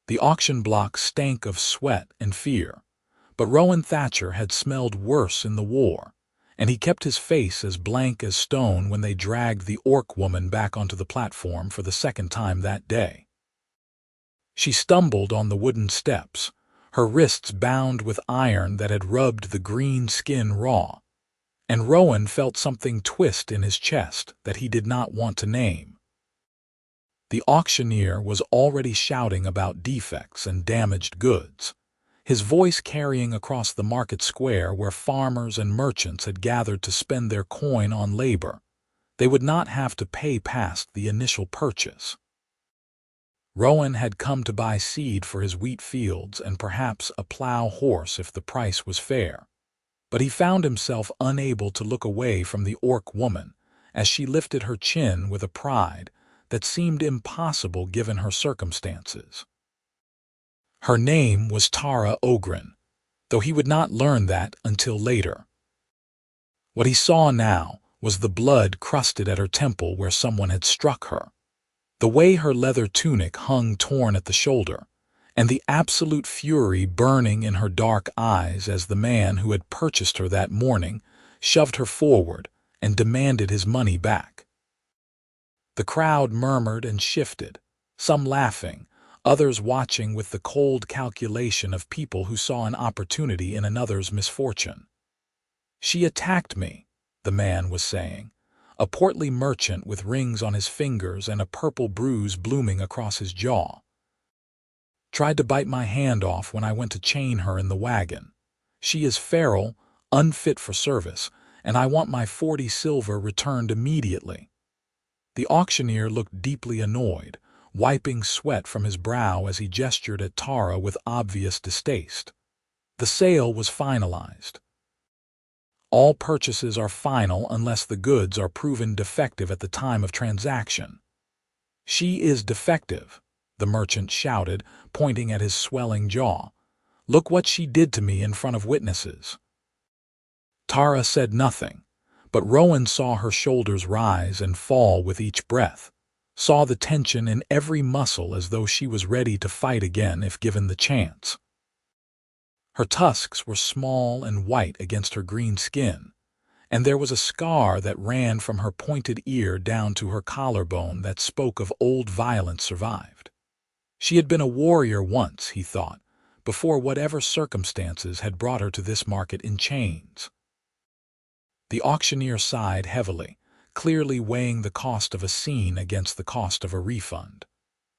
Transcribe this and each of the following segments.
The auction block stank of sweat and fear, but Rowan Thatcher had smelled worse in the war, and he kept his face as blank as stone when they dragged the orc woman back onto the platform for the second time that day. She stumbled on the wooden steps, her wrists bound with iron that had rubbed the green skin raw, and Rowan felt something twist in his chest that he did not want to name. The auctioneer was already shouting about defects and damaged goods, his voice carrying across the market square where farmers and merchants had gathered to spend their coin on labor. They would not have to pay past the initial purchase. Rowan had come to buy seed for his wheat fields and perhaps a plow horse if the price was fair. But he found himself unable to look away from the orc woman as she lifted her chin with a pride that seemed impossible given her circumstances. Her name was Tara Ogren, though he would not learn that until later. What he saw now was the blood crusted at her temple where someone had struck her, the way her leather tunic hung torn at the shoulder, and the absolute fury burning in her dark eyes as the man who had purchased her that morning shoved her forward and demanded his money back. The crowd murmured and shifted, some laughing, others watching with the cold calculation of people who saw an opportunity in another's misfortune. "She attacked me," the man was saying, a portly merchant with rings on his fingers and a purple bruise blooming across his jaw. "Tried to bite my hand off when I went to chain her in the wagon. She is feral, unfit for service, and I want my 40 silver returned immediately." The auctioneer looked deeply annoyed, wiping sweat from his brow as he gestured at Tara with obvious distaste. The sale was finalized. All purchases are final unless the goods are proven defective at the time of transaction. "She is defective," the merchant shouted, pointing at his swelling jaw. "Look what she did to me in front of witnesses." Tara said nothing, but Rowan saw her shoulders rise and fall with each breath, saw the tension in every muscle as though she was ready to fight again if given the chance. Her tusks were small and white against her green skin, and there was a scar that ran from her pointed ear down to her collarbone that spoke of old violence survived. She had been a warrior once, he thought, before whatever circumstances had brought her to this market in chains. The auctioneer sighed heavily, clearly weighing the cost of a scene against the cost of a refund.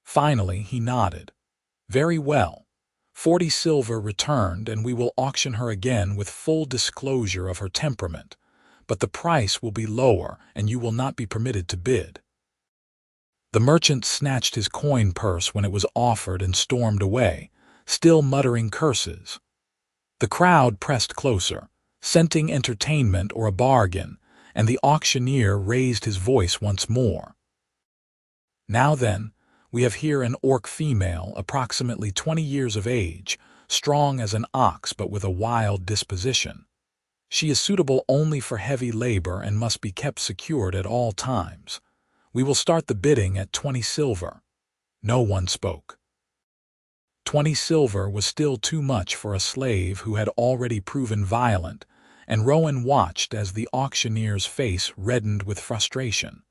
Finally, he nodded. "Very well. 40 silver returned, and we will auction her again with full disclosure of her temperament, but the price will be lower and you will not be permitted to bid." The merchant snatched his coin purse when it was offered and stormed away, still muttering curses. The crowd pressed closer, scenting entertainment or a bargain, and the auctioneer raised his voice once more. "Now then, we have here an orc female, approximately 20 years of age, strong as an ox but with a wild disposition. She is suitable only for heavy labor and must be kept secured at all times. We will start the bidding at 20 silver. No one spoke. 20 silver was still too much for a slave who had already proven violent, and Rowan watched as the auctioneer's face reddened with frustration.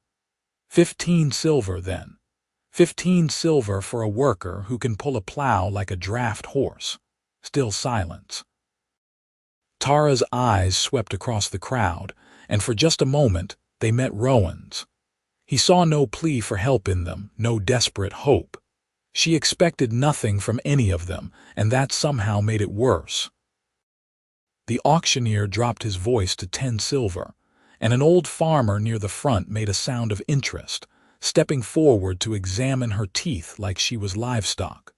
15 silver, then. 15 silver for a worker who can pull a plow like a draft horse. Still silence. Tara's eyes swept across the crowd, and for just a moment they met Rowan's. He saw no plea for help in them, no desperate hope. She expected nothing from any of them, and that somehow made it worse. The auctioneer dropped his voice to 10 silver, and an old farmer near the front made a sound of interest, stepping forward to examine her teeth like she was livestock.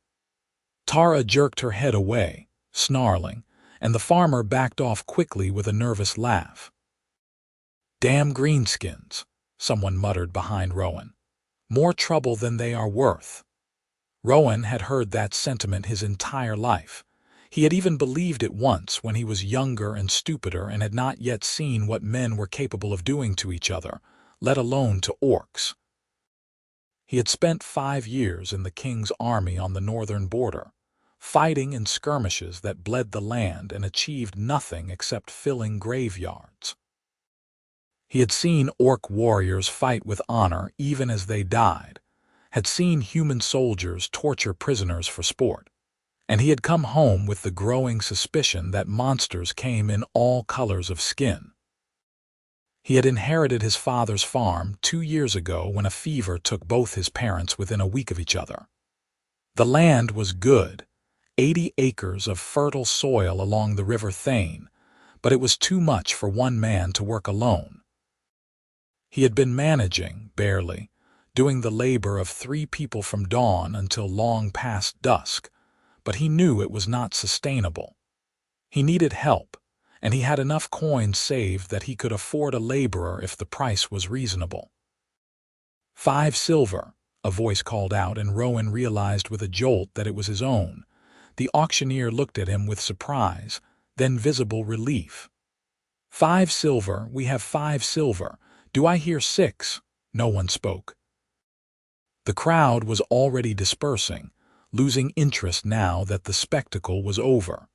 Tara jerked her head away, snarling, and the farmer backed off quickly with a nervous laugh. "Damn greenskins," someone muttered behind Rowan. "More trouble than they are worth." Rowan had heard that sentiment his entire life. He had even believed it once when he was younger and stupider and had not yet seen what men were capable of doing to each other, let alone to orcs. He had spent 5 years in the king's army on the northern border, fighting in skirmishes that bled the land and achieved nothing except filling graveyards. He had seen orc warriors fight with honor even as they died, had seen human soldiers torture prisoners for sport, and he had come home with the growing suspicion that monsters came in all colors of skin. He had inherited his father's farm 2 years ago when a fever took both his parents within a week of each other. The land was good, 80 acres of fertile soil along the River Thane, but it was too much for one man to work alone. He had been managing, barely, doing the labor of 3 people from dawn until long past dusk, but he knew it was not sustainable. He needed help, and he had enough coins saved that he could afford a laborer if the price was reasonable. 5 silver, a voice called out, and Rowan realized with a jolt that it was his own. The auctioneer looked at him with surprise, then visible relief. 5 silver, we have 5 silver. Do I hear 6? No one spoke. The crowd was already dispersing, losing interest now that the spectacle was over.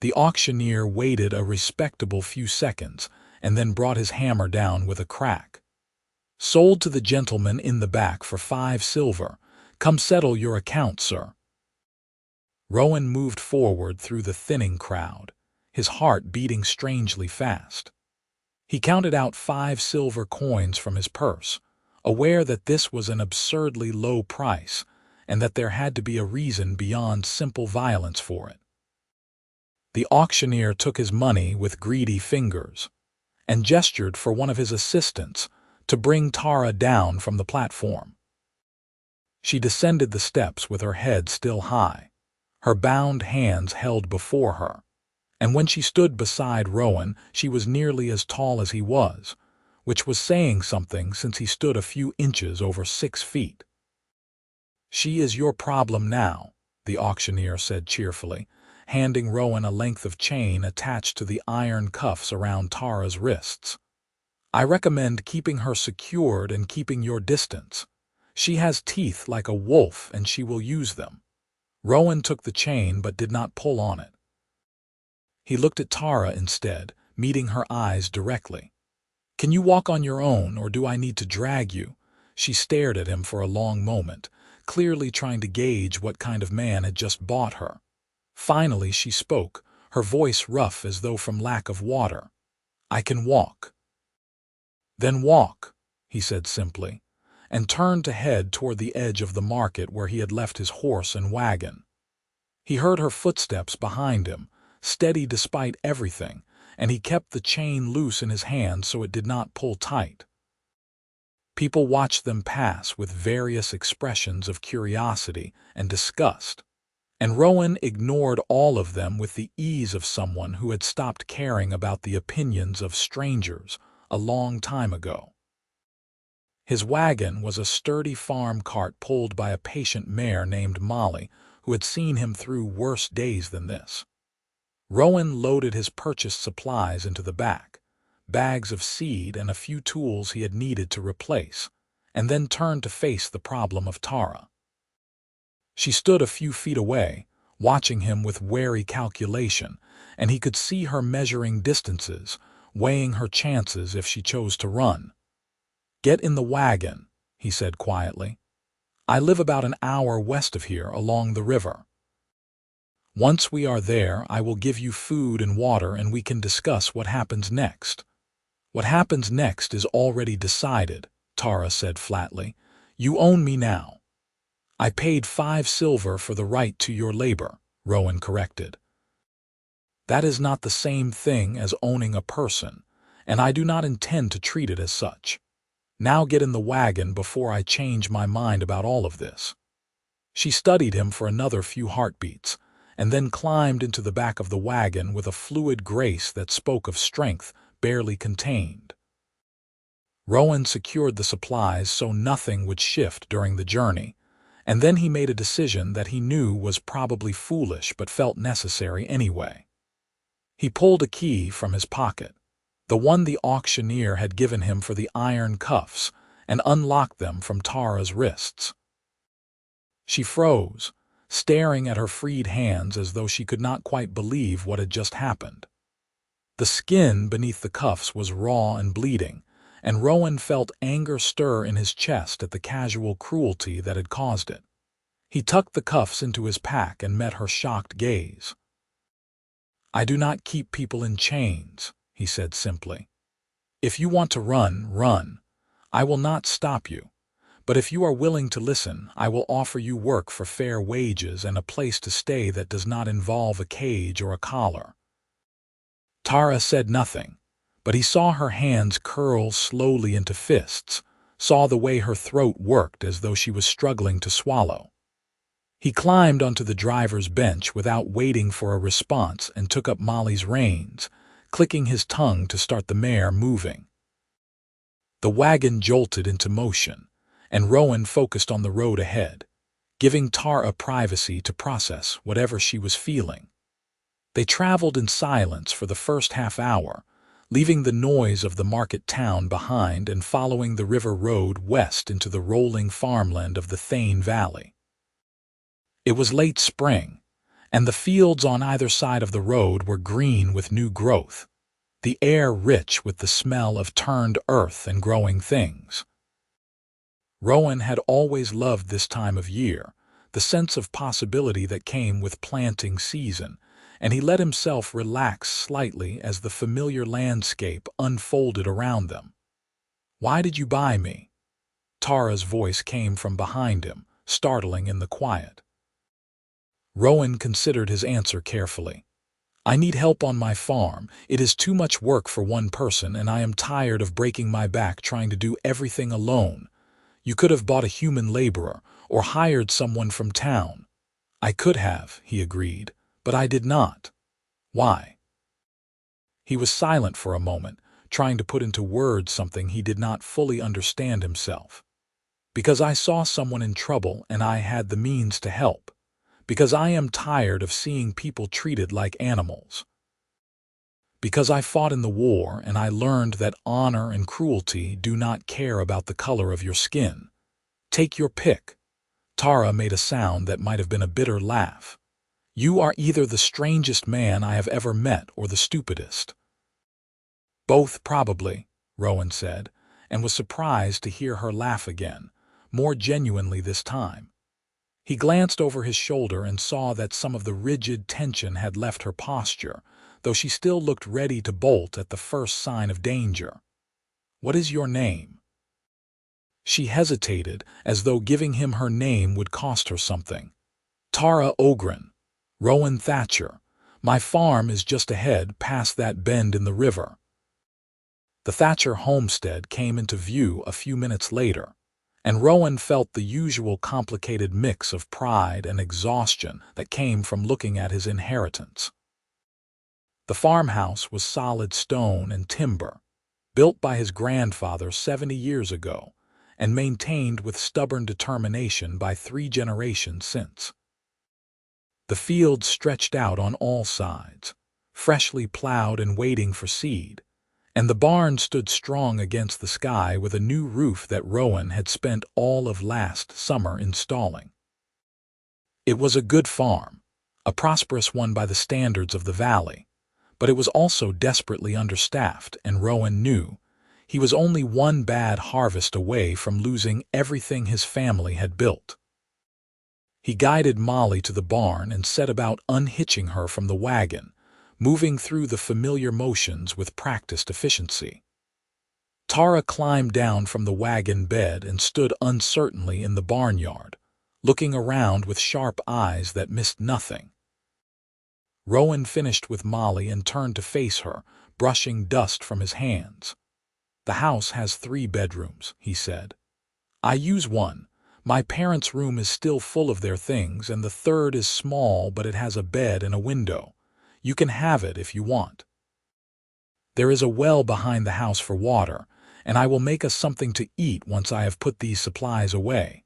The auctioneer waited a respectable few seconds and then brought his hammer down with a crack. Sold to the gentleman in the back for 5 silver. Come settle your account, sir. Rowan moved forward through the thinning crowd, his heart beating strangely fast. He counted out 5 silver coins from his purse, aware that this was an absurdly low price and that there had to be a reason beyond simple violence for it. The auctioneer took his money with greedy fingers and gestured for one of his assistants to bring Tara down from the platform. She descended the steps with her head still high, her bound hands held before her, and when she stood beside Rowan, she was nearly as tall as he was, which was saying something since he stood a few inches over 6 feet. "She is your problem now," the auctioneer said cheerfully, handing Rowan a length of chain attached to the iron cuffs around Tara's wrists. "I recommend keeping her secured and keeping your distance. She has teeth like a wolf and she will use them." Rowan took the chain but did not pull on it. He looked at Tara instead, meeting her eyes directly. "Can you walk on your own, or do I need to drag you?" She stared at him for a long moment, clearly trying to gauge what kind of man had just bought her. Finally she spoke, her voice rough as though from lack of water. "I can walk." "Then walk," he said simply, and turned to head toward the edge of the market where he had left his horse and wagon. He heard her footsteps behind him, steady despite everything, and he kept the chain loose in his hand so it did not pull tight. People watched them pass with various expressions of curiosity and disgust, and Rowan ignored all of them with the ease of someone who had stopped caring about the opinions of strangers a long time ago. His wagon was a sturdy farm cart pulled by a patient mare named Molly, who had seen him through worse days than this. Rowan loaded his purchased supplies into the back, bags of seed and a few tools he had needed to replace, and then turned to face the problem of Tara. She stood a few feet away, watching him with wary calculation, and he could see her measuring distances, weighing her chances if she chose to run. "Get in the wagon," he said quietly. "I live about an hour west of here along the river. Once we are there, I will give you food and water and we can discuss what happens next." "What happens next is already decided," Tara said flatly. "You own me now." "I paid 5 silver for the right to your labor," Rowan corrected. "That is not the same thing as owning a person, and I do not intend to treat it as such. Now get in the wagon before I change my mind about all of this." She studied him for another few heartbeats, and then climbed into the back of the wagon with a fluid grace that spoke of strength barely contained. Rowan secured the supplies so nothing would shift during the journey, and then he made a decision that he knew was probably foolish but felt necessary anyway. He pulled a key from his pocket, the one the auctioneer had given him for the iron cuffs, and unlocked them from Tara's wrists. She froze, staring at her freed hands as though she could not quite believe what had just happened. The skin beneath the cuffs was raw and bleeding, and Rowan felt anger stir in his chest at the casual cruelty that had caused it. He tucked the cuffs into his pack and met her shocked gaze. "I do not keep people in chains," he said simply. "If you want to run, run. I will not stop you. But if you are willing to listen, I will offer you work for fair wages and a place to stay that does not involve a cage or a collar." Tara said nothing, but he saw her hands curl slowly into fists, saw the way her throat worked as though she was struggling to swallow. He climbed onto the driver's bench without waiting for a response and took up Molly's reins, clicking his tongue to start the mare moving. The wagon jolted into motion, and Rowan focused on the road ahead, giving Tara privacy to process whatever she was feeling. They traveled in silence for the first half-hour, leaving the noise of the market town behind and following the river road west into the rolling farmland of the Thane Valley. It was late spring, and the fields on either side of the road were green with new growth, the air rich with the smell of turned earth and growing things. Rowan had always loved this time of year, the sense of possibility that came with planting season, and he let himself relax slightly as the familiar landscape unfolded around them. "Why did you buy me?" Tara's voice came from behind him, startling in the quiet. Rowan considered his answer carefully. "I need help on my farm. It is too much work for one person, and I am tired of breaking my back trying to do everything alone. You could have bought a human laborer or hired someone from town." "I could have," he agreed, "but I did not." "Why?" He was silent for a moment, trying to put into words something he did not fully understand himself. "Because I saw someone in trouble and I had the means to help. Because I am tired of seeing people treated like animals. Because I fought in the war and I learned that honor and cruelty do not care about the color of your skin. Take your pick." Tara made a sound that might have been a bitter laugh. "You are either the strangest man I have ever met or the stupidest." "Both, probably," Rowan said, and was surprised to hear her laugh again, more genuinely this time. He glanced over his shoulder and saw that some of the rigid tension had left her posture, though she still looked ready to bolt at the first sign of danger. "What is your name?" She hesitated, as though giving him her name would cost her something. "Tara Ogren. Rowan Thatcher. My farm is just ahead past that bend in the river." The Thatcher homestead came into view a few minutes later, and Rowan felt the usual complicated mix of pride and exhaustion that came from looking at his inheritance. The farmhouse was solid stone and timber, built by his grandfather 70 years ago, and maintained with stubborn determination by 3 generations since. The fields stretched out on all sides, freshly plowed and waiting for seed, and the barn stood strong against the sky with a new roof that Rowan had spent all of last summer installing. It was a good farm, a prosperous one by the standards of the valley, but it was also desperately understaffed, and Rowan knew he was only one bad harvest away from losing everything his family had built. He guided Molly to the barn and set about unhitching her from the wagon, moving through the familiar motions with practiced efficiency. Tara climbed down from the wagon bed and stood uncertainly in the barnyard, looking around with sharp eyes that missed nothing. Rowan finished with Molly and turned to face her, brushing dust from his hands. "The house has 3 bedrooms," he said. "I use one. My parents' room is still full of their things, and the 3rd is small, but it has a bed and a window. You can have it if you want. There is a well behind the house for water, and I will make us something to eat once I have put these supplies away."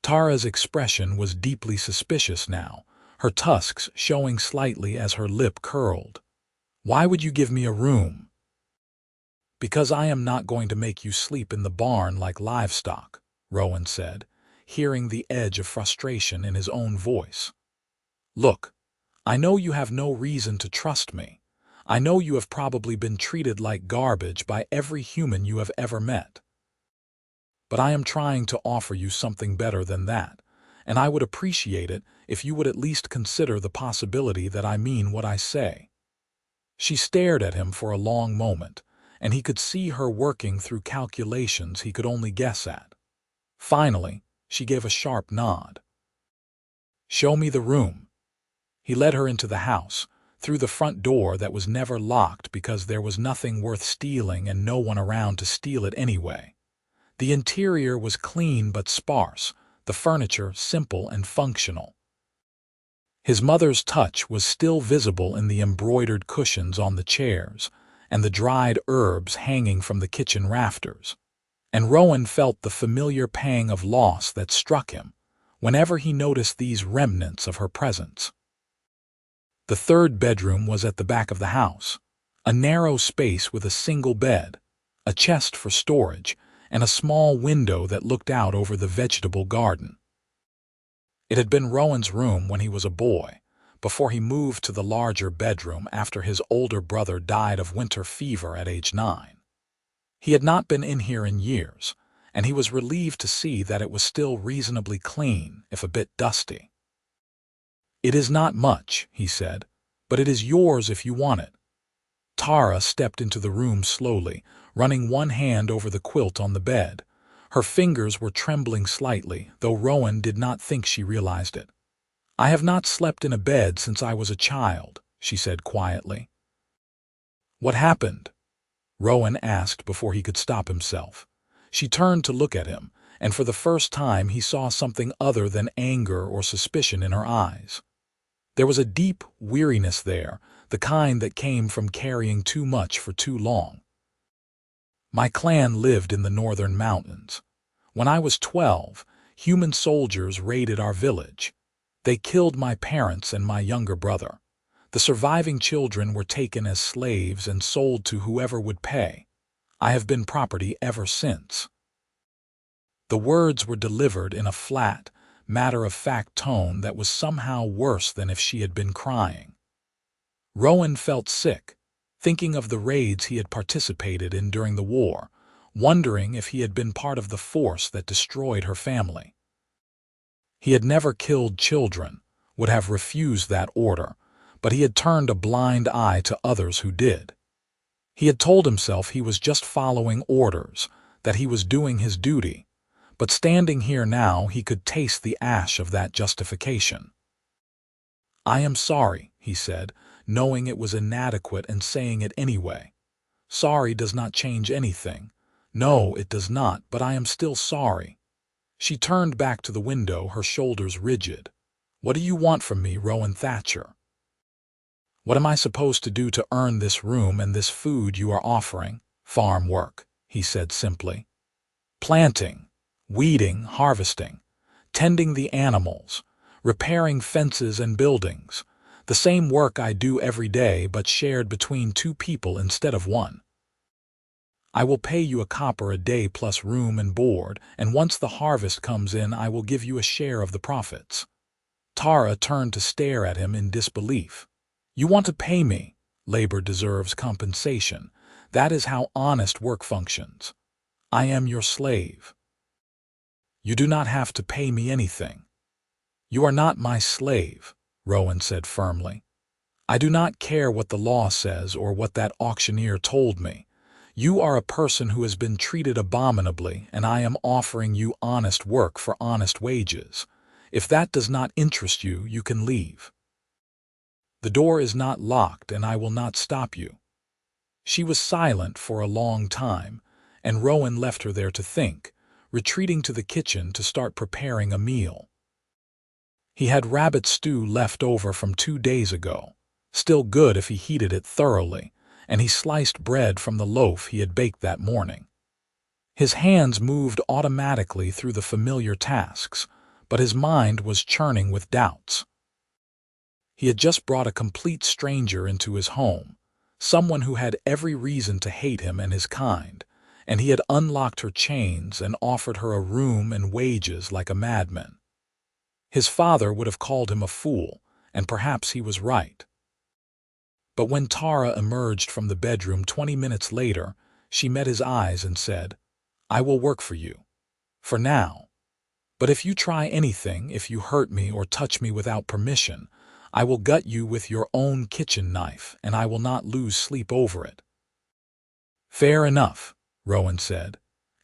Tara's expression was deeply suspicious now, her tusks showing slightly as her lip curled. "Why would you give me a room?" "Because I am not going to make you sleep in the barn like livestock," Rowan said, hearing the edge of frustration in his own voice. "Look, I know you have no reason to trust me. I know you have probably been treated like garbage by every human you have ever met. But I am trying to offer you something better than that, and I would appreciate it if you would at least consider the possibility that I mean what I say." She stared at him for a long moment, and he could see her working through calculations he could only guess at. Finally, she gave a sharp nod. "Show me the room." He led her into the house, through the front door that was never locked because there was nothing worth stealing and no one around to steal it anyway. The interior was clean but sparse, the furniture simple and functional. His mother's touch was still visible in the embroidered cushions on the chairs and the dried herbs hanging from the kitchen rafters. And Rowan felt the familiar pang of loss that struck him whenever he noticed these remnants of her presence. The third bedroom was at the back of the house, a narrow space with a single bed, a chest for storage, and a small window that looked out over the vegetable garden. It had been Rowan's room when he was a boy, before he moved to the larger bedroom after his older brother died of winter fever at age 9. He had not been in here in years, and he was relieved to see that it was still reasonably clean, if a bit dusty. "It is not much," he said, "but it is yours if you want it." Tara stepped into the room slowly, running one hand over the quilt on the bed. Her fingers were trembling slightly, though Rowan did not think she realized it. "I have not slept in a bed since I was a child," she said quietly. "What happened?" Rowan asked before he could stop himself. She turned to look at him, and for the first time he saw something other than anger or suspicion in her eyes. There was a deep weariness there, the kind that came from carrying too much for too long. "My clan lived in the northern mountains. When I was 12, human soldiers raided our village. They killed my parents and my younger brother. The surviving children were taken as slaves and sold to whoever would pay. I have been property ever since." The words were delivered in a flat, matter-of-fact tone that was somehow worse than if she had been crying. Rowan felt sick, thinking of the raids he had participated in during the war, wondering if he had been part of the force that destroyed her family. He had never killed children, would have refused that order, but he had turned a blind eye to others who did. He had told himself he was just following orders, that he was doing his duty, but standing here now he could taste the ash of that justification. "I am sorry," he said, knowing it was inadequate and saying it anyway. "Sorry does not change anything. No, it does not, but I am still sorry." She turned back to the window, her shoulders rigid. "What do you want from me, Rowan Thatcher?" "What am I supposed to do to earn this room and this food you are offering?" "Farm work," he said simply. "Planting, weeding, harvesting, tending the animals, repairing fences and buildings. The same work I do every day, but shared between 2 people instead of 1. I will pay you a copper a day plus room and board, and once the harvest comes in I will give you a share of the profits." Tara turned to stare at him in disbelief. "You want to pay me? Labor deserves compensation. That is how honest work functions. I am your slave." "You do not have to pay me anything." "You are not my slave," Rowan said firmly. "I do not care what the law says or what that auctioneer told me. You are a person who has been treated abominably, and I am offering you honest work for honest wages. If that does not interest you, you can leave. The door is not locked, and I will not stop you." She was silent for a long time, and Rowan left her there to think, retreating to the kitchen to start preparing a meal. He had rabbit stew left over from 2 days ago, still good if he heated it thoroughly, and he sliced bread from the loaf he had baked that morning. His hands moved automatically through the familiar tasks, but his mind was churning with doubts. He had just brought a complete stranger into his home, someone who had every reason to hate him and his kind, and he had unlocked her chains and offered her a room and wages like a madman. His father would have called him a fool, and perhaps he was right. But when Tara emerged from the bedroom 20 minutes later, she met his eyes and said, "I will work for you. For now. But if you try anything, if you hurt me or touch me without permission, I will gut you with your own kitchen knife, and I will not lose sleep over it." "Fair enough," Rowan said,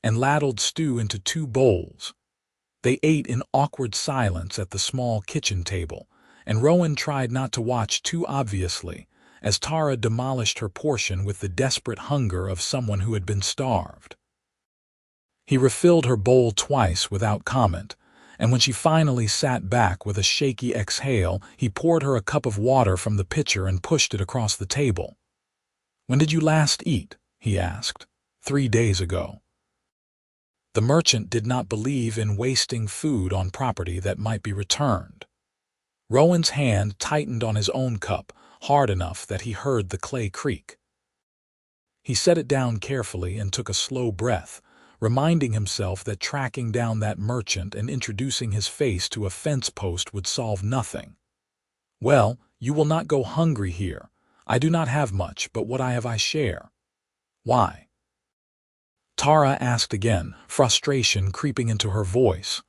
and ladled stew into 2 bowls. They ate in awkward silence at the small kitchen table, and Rowan tried not to watch too obviously, as Tara demolished her portion with the desperate hunger of someone who had been starved. He refilled her bowl twice without comment, and when she finally sat back with a shaky exhale, he poured her a cup of water from the pitcher and pushed it across the table. "When did you last eat?" he asked. 3 days ago." The merchant did not believe in wasting food on property that might be returned. Rowan's hand tightened on his own cup, hard enough that he heard the clay creak. He set it down carefully and took a slow breath, reminding himself that tracking down that merchant and introducing his face to a fence post would solve nothing. "Well, you will not go hungry here. I do not have much, but what I have I share." "Why?" Tara asked again, frustration creeping into her voice.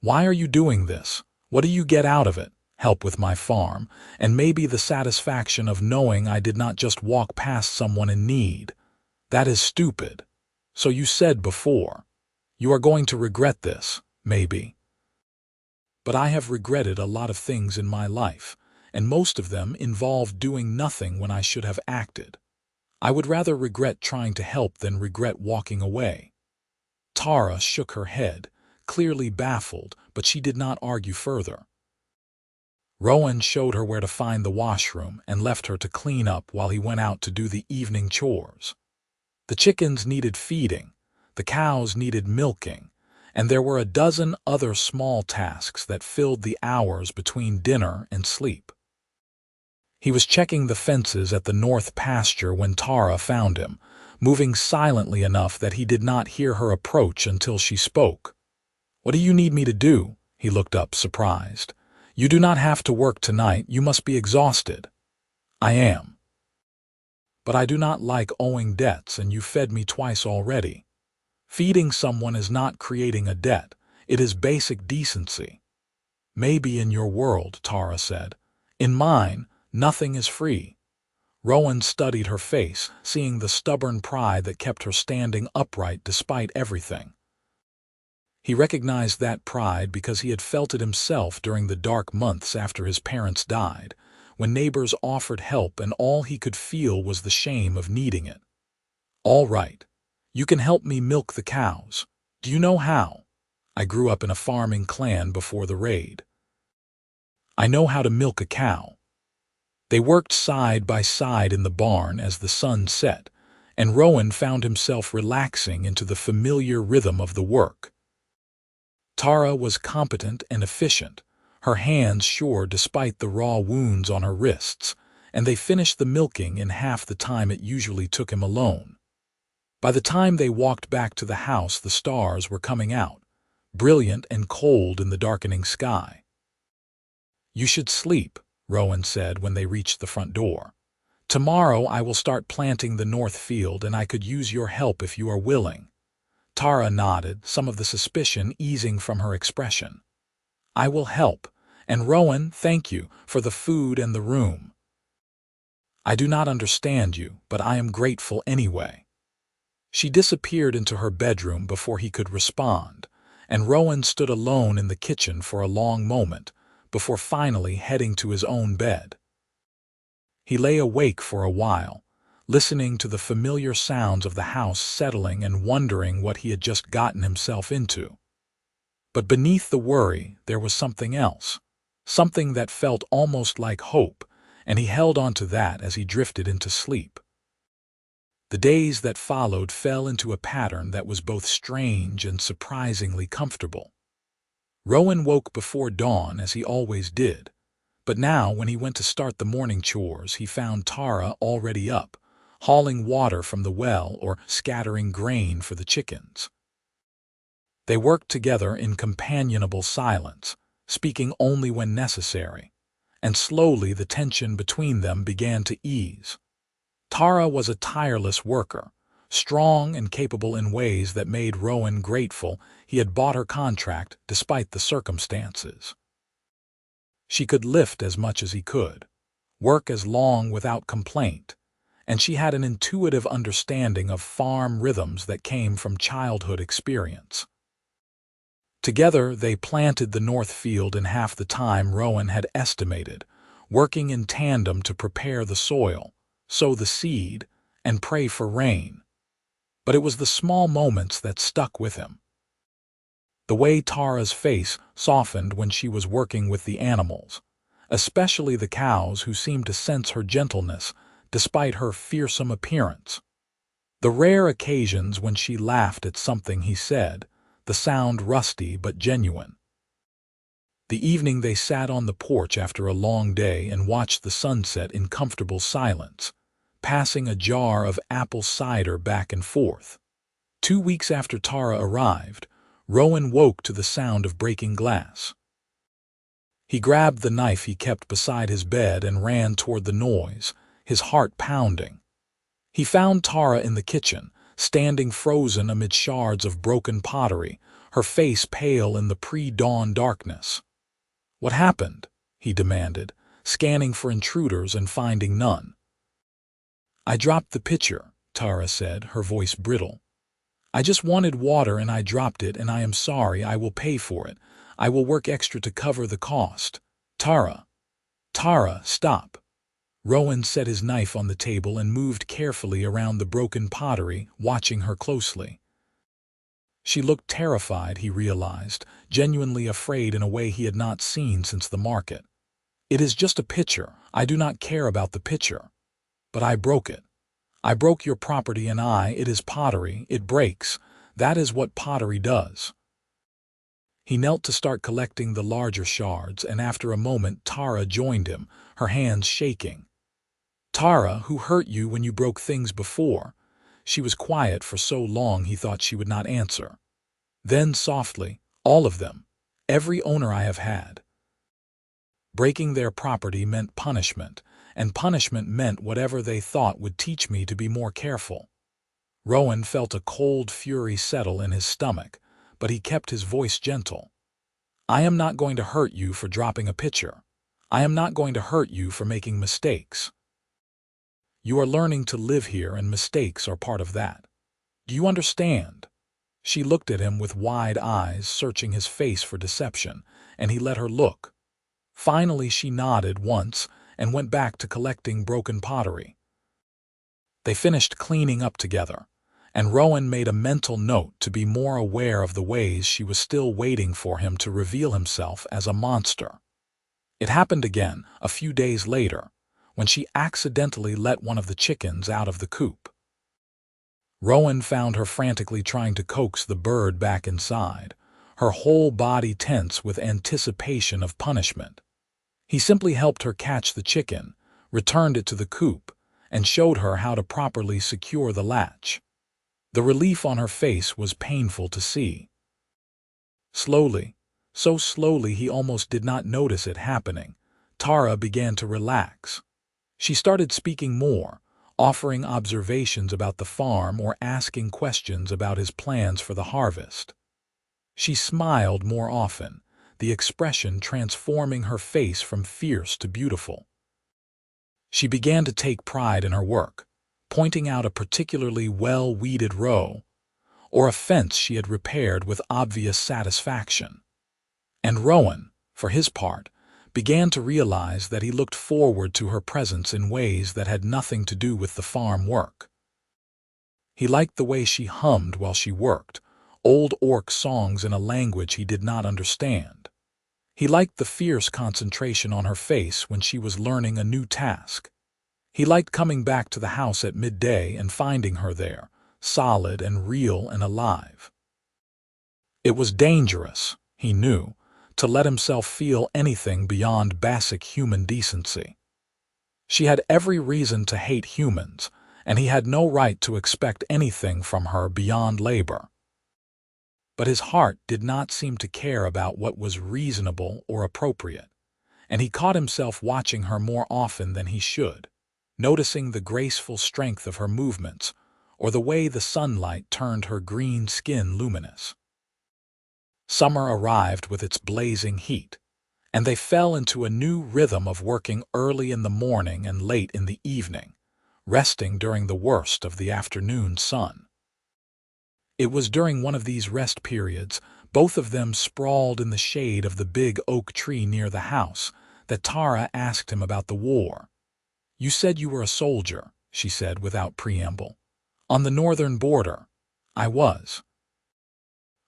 "Why are you doing this? What do you get out of it? Help with my farm, and maybe the satisfaction of knowing I did not just walk past someone in need. That is stupid. So you said before. You are going to regret this, maybe." "But I have regretted a lot of things in my life, and most of them involved doing nothing when I should have acted. I would rather regret trying to help than regret walking away." Tara shook her head, clearly baffled, but she did not argue further. Rowan showed her where to find the washroom and left her to clean up while he went out to do the evening chores. The chickens needed feeding, the cows needed milking, and there were a dozen other small tasks that filled the hours between dinner and sleep. He was checking the fences at the north pasture when Tara found him, moving silently enough that he did not hear her approach until she spoke. "What do you need me to do?" He looked up, surprised. "You do not have to work tonight. You must be exhausted." "I am. But I do not like owing debts, and you fed me twice already. Feeding someone is not creating a debt. It is basic decency." "Maybe in your world," Tara said. "In mine, nothing is free." Rowan studied her face, seeing the stubborn pride that kept her standing upright despite everything. He recognized that pride because he had felt it himself during the dark months after his parents died, when neighbors offered help and all he could feel was the shame of needing it. "All right. You can help me milk the cows. Do you know how? I grew up in a farming clan before the raid. I know how to milk a cow." They worked side by side in the barn as the sun set, and Rowan found himself relaxing into the familiar rhythm of the work. Tara was competent and efficient, her hands sure despite the raw wounds on her wrists, and they finished the milking in half the time it usually took him alone. By the time they walked back to the house, the stars were coming out, brilliant and cold in the darkening sky. "You should sleep," Rowan said when they reached the front door. "Tomorrow I will start planting the north field, and I could use your help if you are willing." Tara nodded, some of the suspicion easing from her expression. "I will help, and Rowan, thank you for the food and the room. I do not understand you, but I am grateful anyway." She disappeared into her bedroom before he could respond, and Rowan stood alone in the kitchen for a long moment, before finally heading to his own bed. He lay awake for a while, listening to the familiar sounds of the house settling and wondering what he had just gotten himself into. But beneath the worry, there was something else, something that felt almost like hope, and he held on to that as he drifted into sleep. The days that followed fell into a pattern that was both strange and surprisingly comfortable. Rowan woke before dawn as he always did, but now when he went to start the morning chores, he found Tara already up, hauling water from the well or scattering grain for the chickens. They worked together in companionable silence, speaking only when necessary, and slowly the tension between them began to ease. Tara was a tireless worker, strong and capable in ways that made Rowan grateful he had bought her contract despite the circumstances. She could lift as much as he could, work as long without complaint, and she had an intuitive understanding of farm rhythms that came from childhood experience. Together, they planted the north field in half the time Rowan had estimated, working in tandem to prepare the soil, sow the seed, and pray for rain. But it was the small moments that stuck with him. The way Tara's face softened when she was working with the animals, especially the cows who seemed to sense her gentleness despite her fearsome appearance. The rare occasions when she laughed at something he said, the sound rusty but genuine. The evening they sat on the porch after a long day and watched the sunset in comfortable silence, passing a jar of apple cider back and forth. 2 weeks after Tara arrived, Rowan woke to the sound of breaking glass. He grabbed the knife he kept beside his bed and ran toward the noise, his heart pounding. He found Tara in the kitchen, standing frozen amid shards of broken pottery, her face pale in the pre-dawn darkness. "What happened?" he demanded, scanning for intruders and finding none. "I dropped the pitcher," Tara said, her voice brittle. "I just wanted water and I dropped it, and I am sorry. I will pay for it. I will work extra to cover the cost." Tara, stop." Rowan set his knife on the table and moved carefully around the broken pottery, watching her closely. She looked terrified, he realized, genuinely afraid in a way he had not seen since the market. "It is just a pitcher. I do not care about the pitcher. But I broke it. I broke your property and it is pottery, it breaks. That is what pottery does." He knelt to start collecting the larger shards, and after a moment Tara joined him, her hands shaking. "Tara, who hurt you when you broke things before?" She was quiet for so long he thought she would not answer. Then softly, "All of them. Every owner I have had." Breaking their property meant punishment, and punishment meant whatever they thought would teach me to be more careful. Rowan felt a cold fury settle in his stomach, but he kept his voice gentle. "I am not going to hurt you for dropping a pitcher. I am not going to hurt you for making mistakes. You are learning to live here, and mistakes are part of that. Do you understand?" She looked at him with wide eyes, searching his face for deception, and he let her look. Finally she nodded once and went back to collecting broken pottery. They finished cleaning up together, and Rowan made a mental note to be more aware of the ways she was still waiting for him to reveal himself as a monster. It happened again, a few days later, when she accidentally let one of the chickens out of the coop. Rowan found her frantically trying to coax the bird back inside, her whole body tense with anticipation of punishment. He simply helped her catch the chicken, returned it to the coop, and showed her how to properly secure the latch. The relief on her face was painful to see. Slowly, so slowly he almost did not notice it happening, Tara began to relax. She started speaking more, offering observations about the farm or asking questions about his plans for the harvest. She smiled more often, the expression transforming her face from fierce to beautiful. She began to take pride in her work, pointing out a particularly well-weeded row, or a fence she had repaired with obvious satisfaction. And Rowan, for his part, began to realize that he looked forward to her presence in ways that had nothing to do with the farm work. He liked the way she hummed while she worked, old orc songs in a language he did not understand. He liked the fierce concentration on her face when she was learning a new task. He liked coming back to the house at midday and finding her there, solid and real and alive. It was dangerous, he knew, to let himself feel anything beyond basic human decency. She had every reason to hate humans, and he had no right to expect anything from her beyond labor. But his heart did not seem to care about what was reasonable or appropriate, and he caught himself watching her more often than he should, noticing the graceful strength of her movements or the way the sunlight turned her green skin luminous. Summer arrived with its blazing heat, and they fell into a new rhythm of working early in the morning and late in the evening, resting during the worst of the afternoon sun. It was during one of these rest periods, both of them sprawled in the shade of the big oak tree near the house, that Tara asked him about the war. "You said you were a soldier," she said without preamble. "On the northern border." "I was."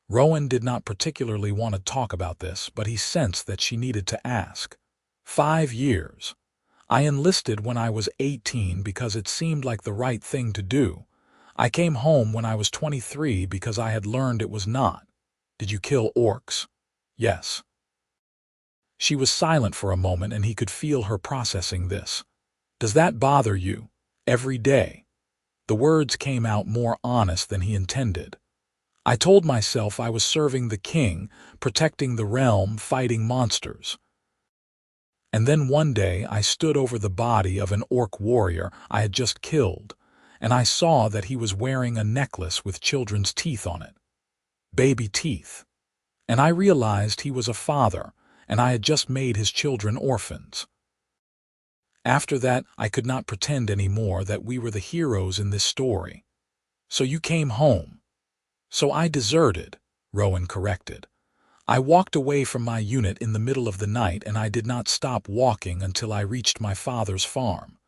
Rowan did not particularly want to talk about this, but he sensed that she needed to ask. 5 years. I enlisted when I was 18 because it seemed like the right thing to do. I came home when I was 23 because I had learned it was not. Did you kill orcs? Yes. She was silent for a moment, and he could feel her processing this. Does that bother you? Every day? The words came out more honest than he intended. I told myself I was serving the king, protecting the realm, fighting monsters. And then one day I stood over the body of an orc warrior I had just killed, and I saw that he was wearing a necklace with children's teeth on it. Baby teeth. And I realized he was a father, and I had just made his children orphans. After that, I could not pretend anymore that we were the heroes in this story. So you came home. So I deserted, Rowan corrected. I walked away from my unit in the middle of the night, and I did not stop walking until I reached my father's farm.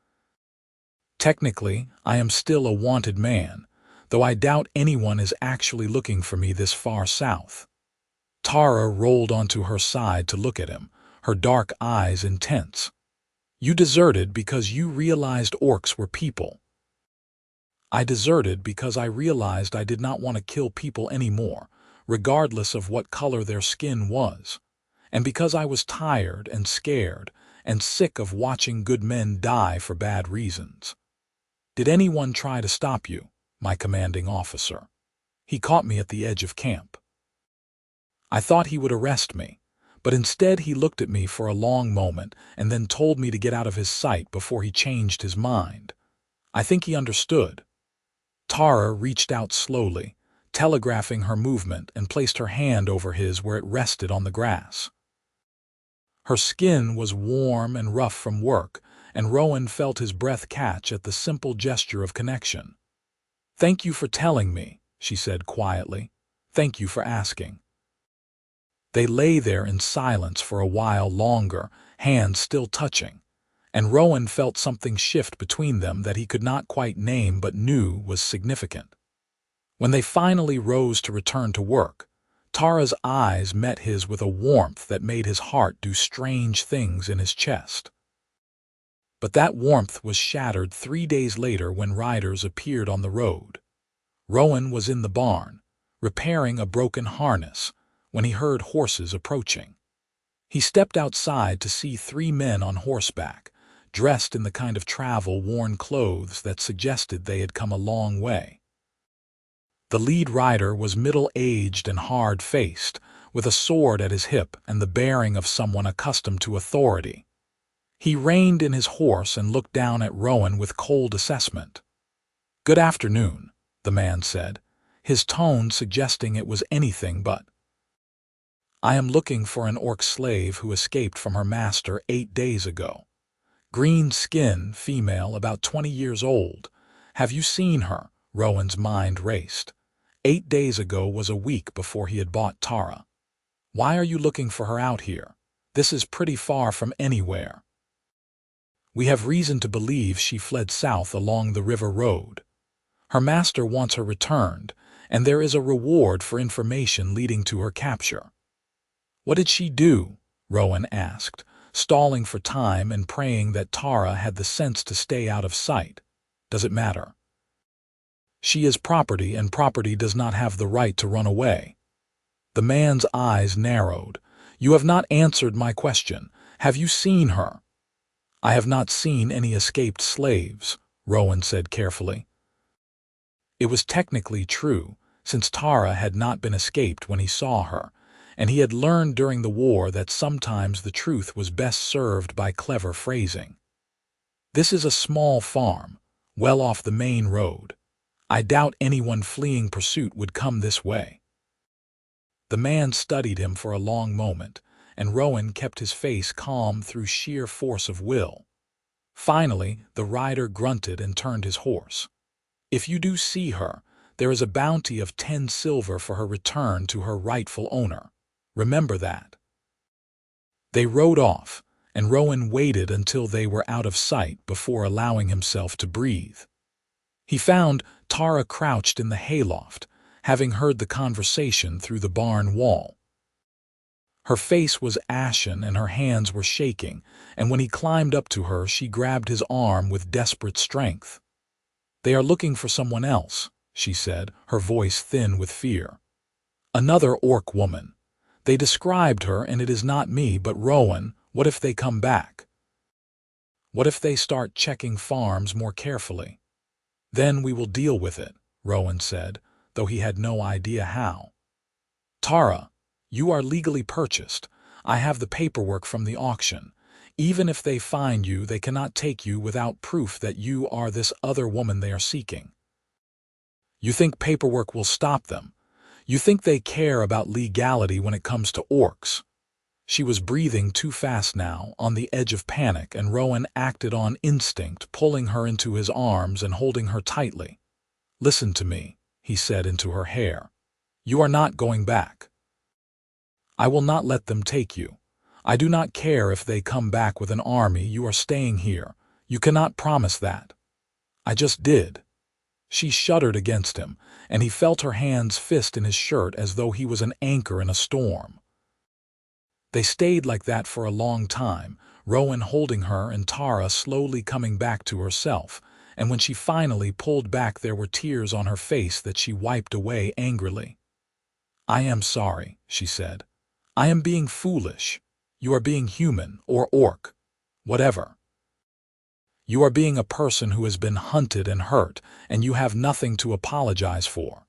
Technically, I am still a wanted man, though I doubt anyone is actually looking for me this far south. Tara rolled onto her side to look at him, her dark eyes intense. You deserted because you realized orcs were people. I deserted because I realized I did not want to kill people anymore, regardless of what color their skin was, and because I was tired and scared and sick of watching good men die for bad reasons. Did anyone try to stop you, my commanding officer? He caught me at the edge of camp. I thought he would arrest me, but instead he looked at me for a long moment and then told me to get out of his sight before he changed his mind. I think he understood. Tara reached out slowly, telegraphing her movement, and placed her hand over his where it rested on the grass. Her skin was warm and rough from work, and Rowan felt his breath catch at the simple gesture of connection. "Thank you for telling me," she said quietly. "Thank you for asking." They lay there in silence for a while longer, hands still touching, and Rowan felt something shift between them that he could not quite name but knew was significant. When they finally rose to return to work, Tara's eyes met his with a warmth that made his heart do strange things in his chest. But that warmth was shattered 3 days later when riders appeared on the road. Rowan was in the barn, repairing a broken harness, when he heard horses approaching. He stepped outside to see 3 men on horseback, dressed in the kind of travel-worn clothes that suggested they had come a long way. The lead rider was middle-aged and hard-faced, with a sword at his hip and the bearing of someone accustomed to authority. He reined in his horse and looked down at Rowan with cold assessment. "Good afternoon," the man said, his tone suggesting it was anything but. "I am looking for an orc slave who escaped from her master 8 days ago. Green skin, female, about 20 years old. Have you seen her?" Rowan's mind raced. 8 days ago was a week before he had bought Tara. "Why are you looking for her out here? This is pretty far from anywhere." "We have reason to believe she fled south along the river road. Her master wants her returned, and there is a reward for information leading to her capture." "What did she do?" Rowan asked, stalling for time and praying that Tara had the sense to stay out of sight. "Does it matter?" "She is property, and property does not have the right to run away." The man's eyes narrowed. "You have not answered my question. Have you seen her?" "I have not seen any escaped slaves," Rowan said carefully. It was technically true, since Tara had not been escaped when he saw her, and he had learned during the war that sometimes the truth was best served by clever phrasing. This is a small farm, well off the main road. I doubt anyone fleeing pursuit would come this way. The man studied him for a long moment, and Rowan kept his face calm through sheer force of will. Finally, the rider grunted and turned his horse. If you do see her, there is a bounty of 10 silver for her return to her rightful owner. Remember that. They rode off, and Rowan waited until they were out of sight before allowing himself to breathe. He found Tara crouched in the hayloft, having heard the conversation through the barn wall. Her face was ashen and her hands were shaking, and when he climbed up to her, she grabbed his arm with desperate strength. "They are looking for someone else," she said, her voice thin with fear. "Another orc woman. They described her, and it is not me, but Rowan. What if they come back? What if they start checking farms more carefully? Then we will deal with it," Rowan said, though he had no idea how. "Tara, you are legally purchased. I have the paperwork from the auction. Even if they find you, they cannot take you without proof that you are this other woman they are seeking. You think paperwork will stop them? You think they care about legality when it comes to orcs?" She was breathing too fast now, on the edge of panic, and Rowan acted on instinct, pulling her into his arms and holding her tightly. "Listen to me," he said into her hair. "You are not going back. I will not let them take you. I do not care if they come back with an army, you are staying here. You cannot promise that." "I just did." She shuddered against him, and he felt her hands fist in his shirt as though he was an anchor in a storm. They stayed like that for a long time, Rowan holding her and Tara slowly coming back to herself, and when she finally pulled back there were tears on her face that she wiped away angrily. "I am sorry," she said. "I am being foolish. You are being human, or orc. Whatever. You are being a person who has been hunted and hurt, and you have nothing to apologize for."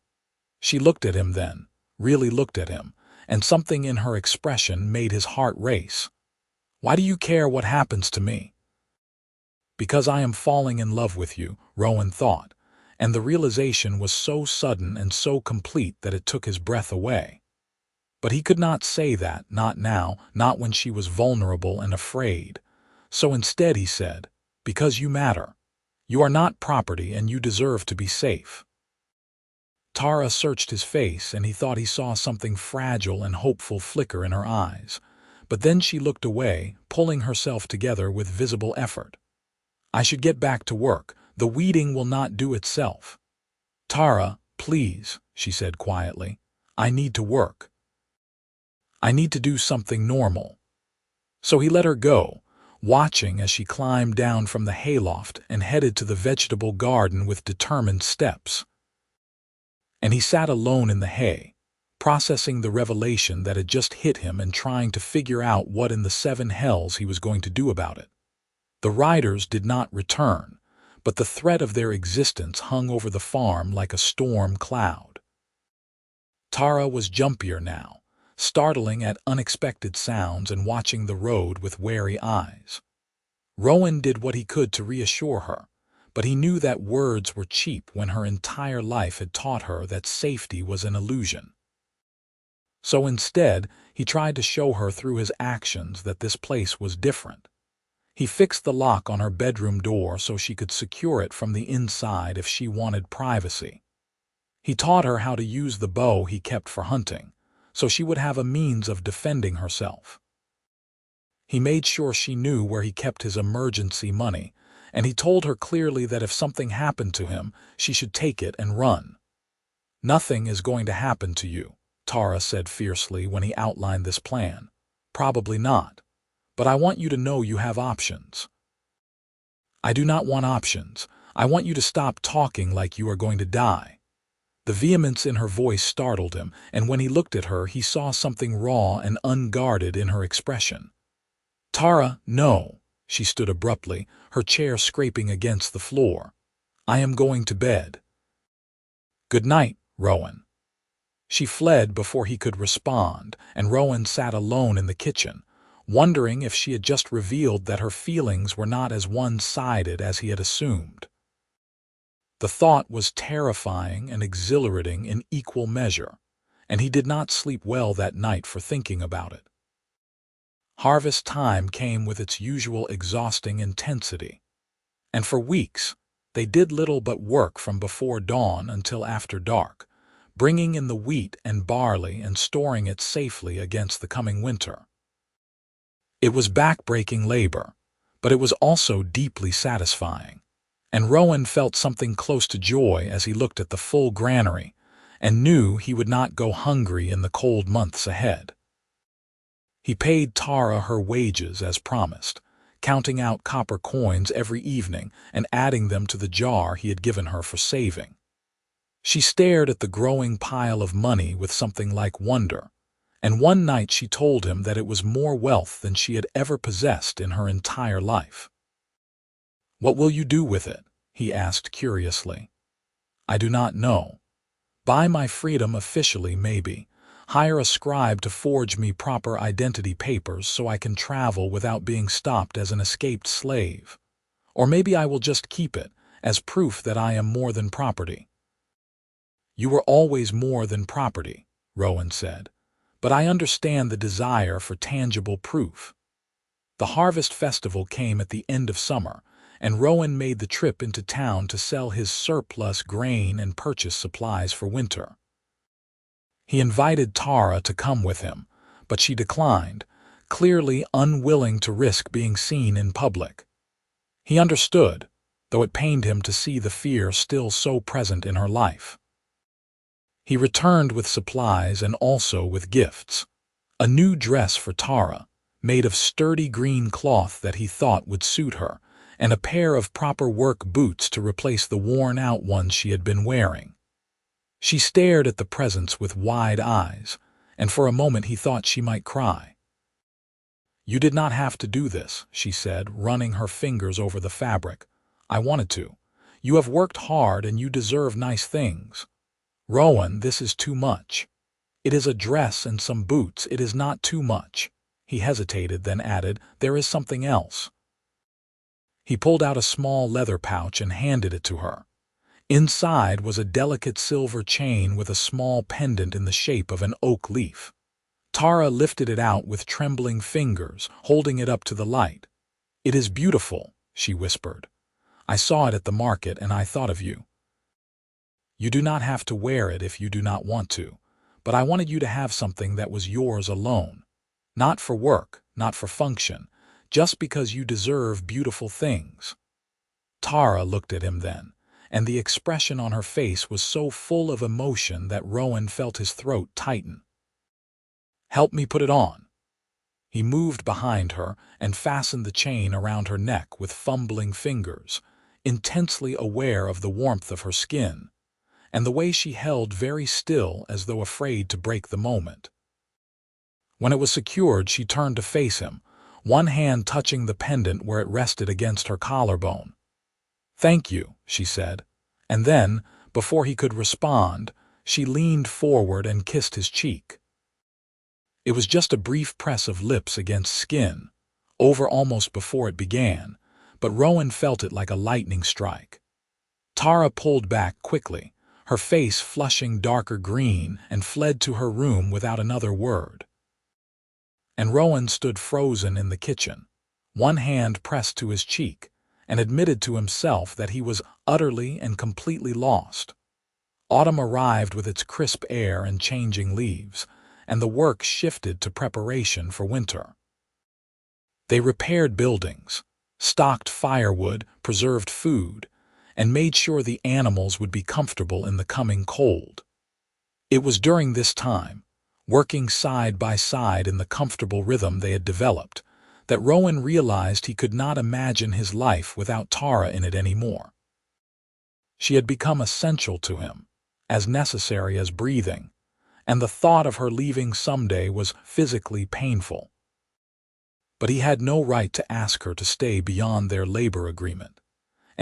She looked at him then, really looked at him, and something in her expression made his heart race. "Why do you care what happens to me?" "Because I am falling in love with you," Rowan thought, and the realization was so sudden and so complete that it took his breath away. But he could not say that, not now, not when she was vulnerable and afraid. So instead he said, "Because you matter. You are not property and you deserve to be safe." Tara searched his face and he thought he saw something fragile and hopeful flicker in her eyes. But then she looked away, pulling herself together with visible effort. "I should get back to work. The weeding will not do itself." "Tara, please," she said quietly. "I need to work. I need to do something normal." So he let her go, watching as she climbed down from the hayloft and headed to the vegetable garden with determined steps. And he sat alone in the hay, processing the revelation that had just hit him and trying to figure out what in the 7 hells he was going to do about it. The riders did not return, but the threat of their existence hung over the farm like a storm cloud. Tara was jumpier now, startling at unexpected sounds and watching the road with wary eyes. Rowan did what he could to reassure her, but he knew that words were cheap when her entire life had taught her that safety was an illusion. So instead, he tried to show her through his actions that this place was different. He fixed the lock on her bedroom door so she could secure it from the inside if she wanted privacy. He taught her how to use the bow he kept for hunting, so she would have a means of defending herself. He made sure she knew where he kept his emergency money, and he told her clearly that if something happened to him, she should take it and run. "Nothing is going to happen to you," Tara said fiercely when he outlined this plan. "Probably not. But I want you to know you have options." "I do not want options. I want you to stop talking like you are going to die." The vehemence in her voice startled him, and when he looked at her, he saw something raw and unguarded in her expression. "Tara, no." She stood abruptly, her chair scraping against the floor. "I am going to bed." "Good night, Rowan." She fled before he could respond, and Rowan sat alone in the kitchen, wondering if she had just revealed that her feelings were not as one-sided as he had assumed. The thought was terrifying and exhilarating in equal measure, and he did not sleep well that night for thinking about it. Harvest time came with its usual exhausting intensity, and for weeks they did little but work from before dawn until after dark, bringing in the wheat and barley and storing it safely against the coming winter. It was back-breaking labor, but it was also deeply satisfying, and Rowan felt something close to joy as he looked at the full granary and knew he would not go hungry in the cold months ahead. He paid Tara her wages as promised, counting out copper coins every evening and adding them to the jar he had given her for saving. She stared at the growing pile of money with something like wonder, and one night she told him that it was more wealth than she had ever possessed in her entire life. "What will you do with it?" he asked curiously. "I do not know. Buy my freedom officially, maybe. Hire a scribe to forge me proper identity papers so I can travel without being stopped as an escaped slave. Or maybe I will just keep it, as proof that I am more than property." "You were always more than property," Rowan said, "but I understand the desire for tangible proof." The harvest festival came at the end of summer, and Rowan made the trip into town to sell his surplus grain and purchase supplies for winter. He invited Tara to come with him, but she declined, clearly unwilling to risk being seen in public. He understood, though it pained him to see the fear still so present in her life. He returned with supplies and also with gifts. A new dress for Tara, made of sturdy green cloth that he thought would suit her, and a pair of proper work boots to replace the worn-out ones she had been wearing. She stared at the presents with wide eyes, and for a moment he thought she might cry. "You did not have to do this," she said, running her fingers over the fabric. "I wanted to. You have worked hard and you deserve nice things." "Rowan, this is too much." "It is a dress and some boots. It is not too much." He hesitated, then added, "There is something else." He pulled out a small leather pouch and handed it to her. Inside was a delicate silver chain with a small pendant in the shape of an oak leaf. Tara lifted it out with trembling fingers, holding it up to the light. "It is beautiful," she whispered. "I saw it at the market and I thought of you. You do not have to wear it if you do not want to, but I wanted you to have something that was yours alone. Not for work, not for function, just because you deserve beautiful things." Tara looked at him then, and the expression on her face was so full of emotion that Rowan felt his throat tighten. "Help me put it on." He moved behind her and fastened the chain around her neck with fumbling fingers, intensely aware of the warmth of her skin, and the way she held very still as though afraid to break the moment. When it was secured, she turned to face him, one hand touching the pendant where it rested against her collarbone. "Thank you," she said, and then, before he could respond, she leaned forward and kissed his cheek. It was just a brief press of lips against skin, over almost before it began, but Rowan felt it like a lightning strike. Tara pulled back quickly, her face flushing darker green, and fled to her room without another word. And Rowan stood frozen in the kitchen, one hand pressed to his cheek, and admitted to himself that he was utterly and completely lost. Autumn arrived with its crisp air and changing leaves, and the work shifted to preparation for winter. They repaired buildings, stocked firewood, preserved food, and made sure the animals would be comfortable in the coming cold. It was during this time, working side by side in the comfortable rhythm they had developed, that Rowan realized he could not imagine his life without Tara in it anymore. She had become essential to him, as necessary as breathing, and the thought of her leaving someday was physically painful. But he had no right to ask her to stay beyond their labor agreement,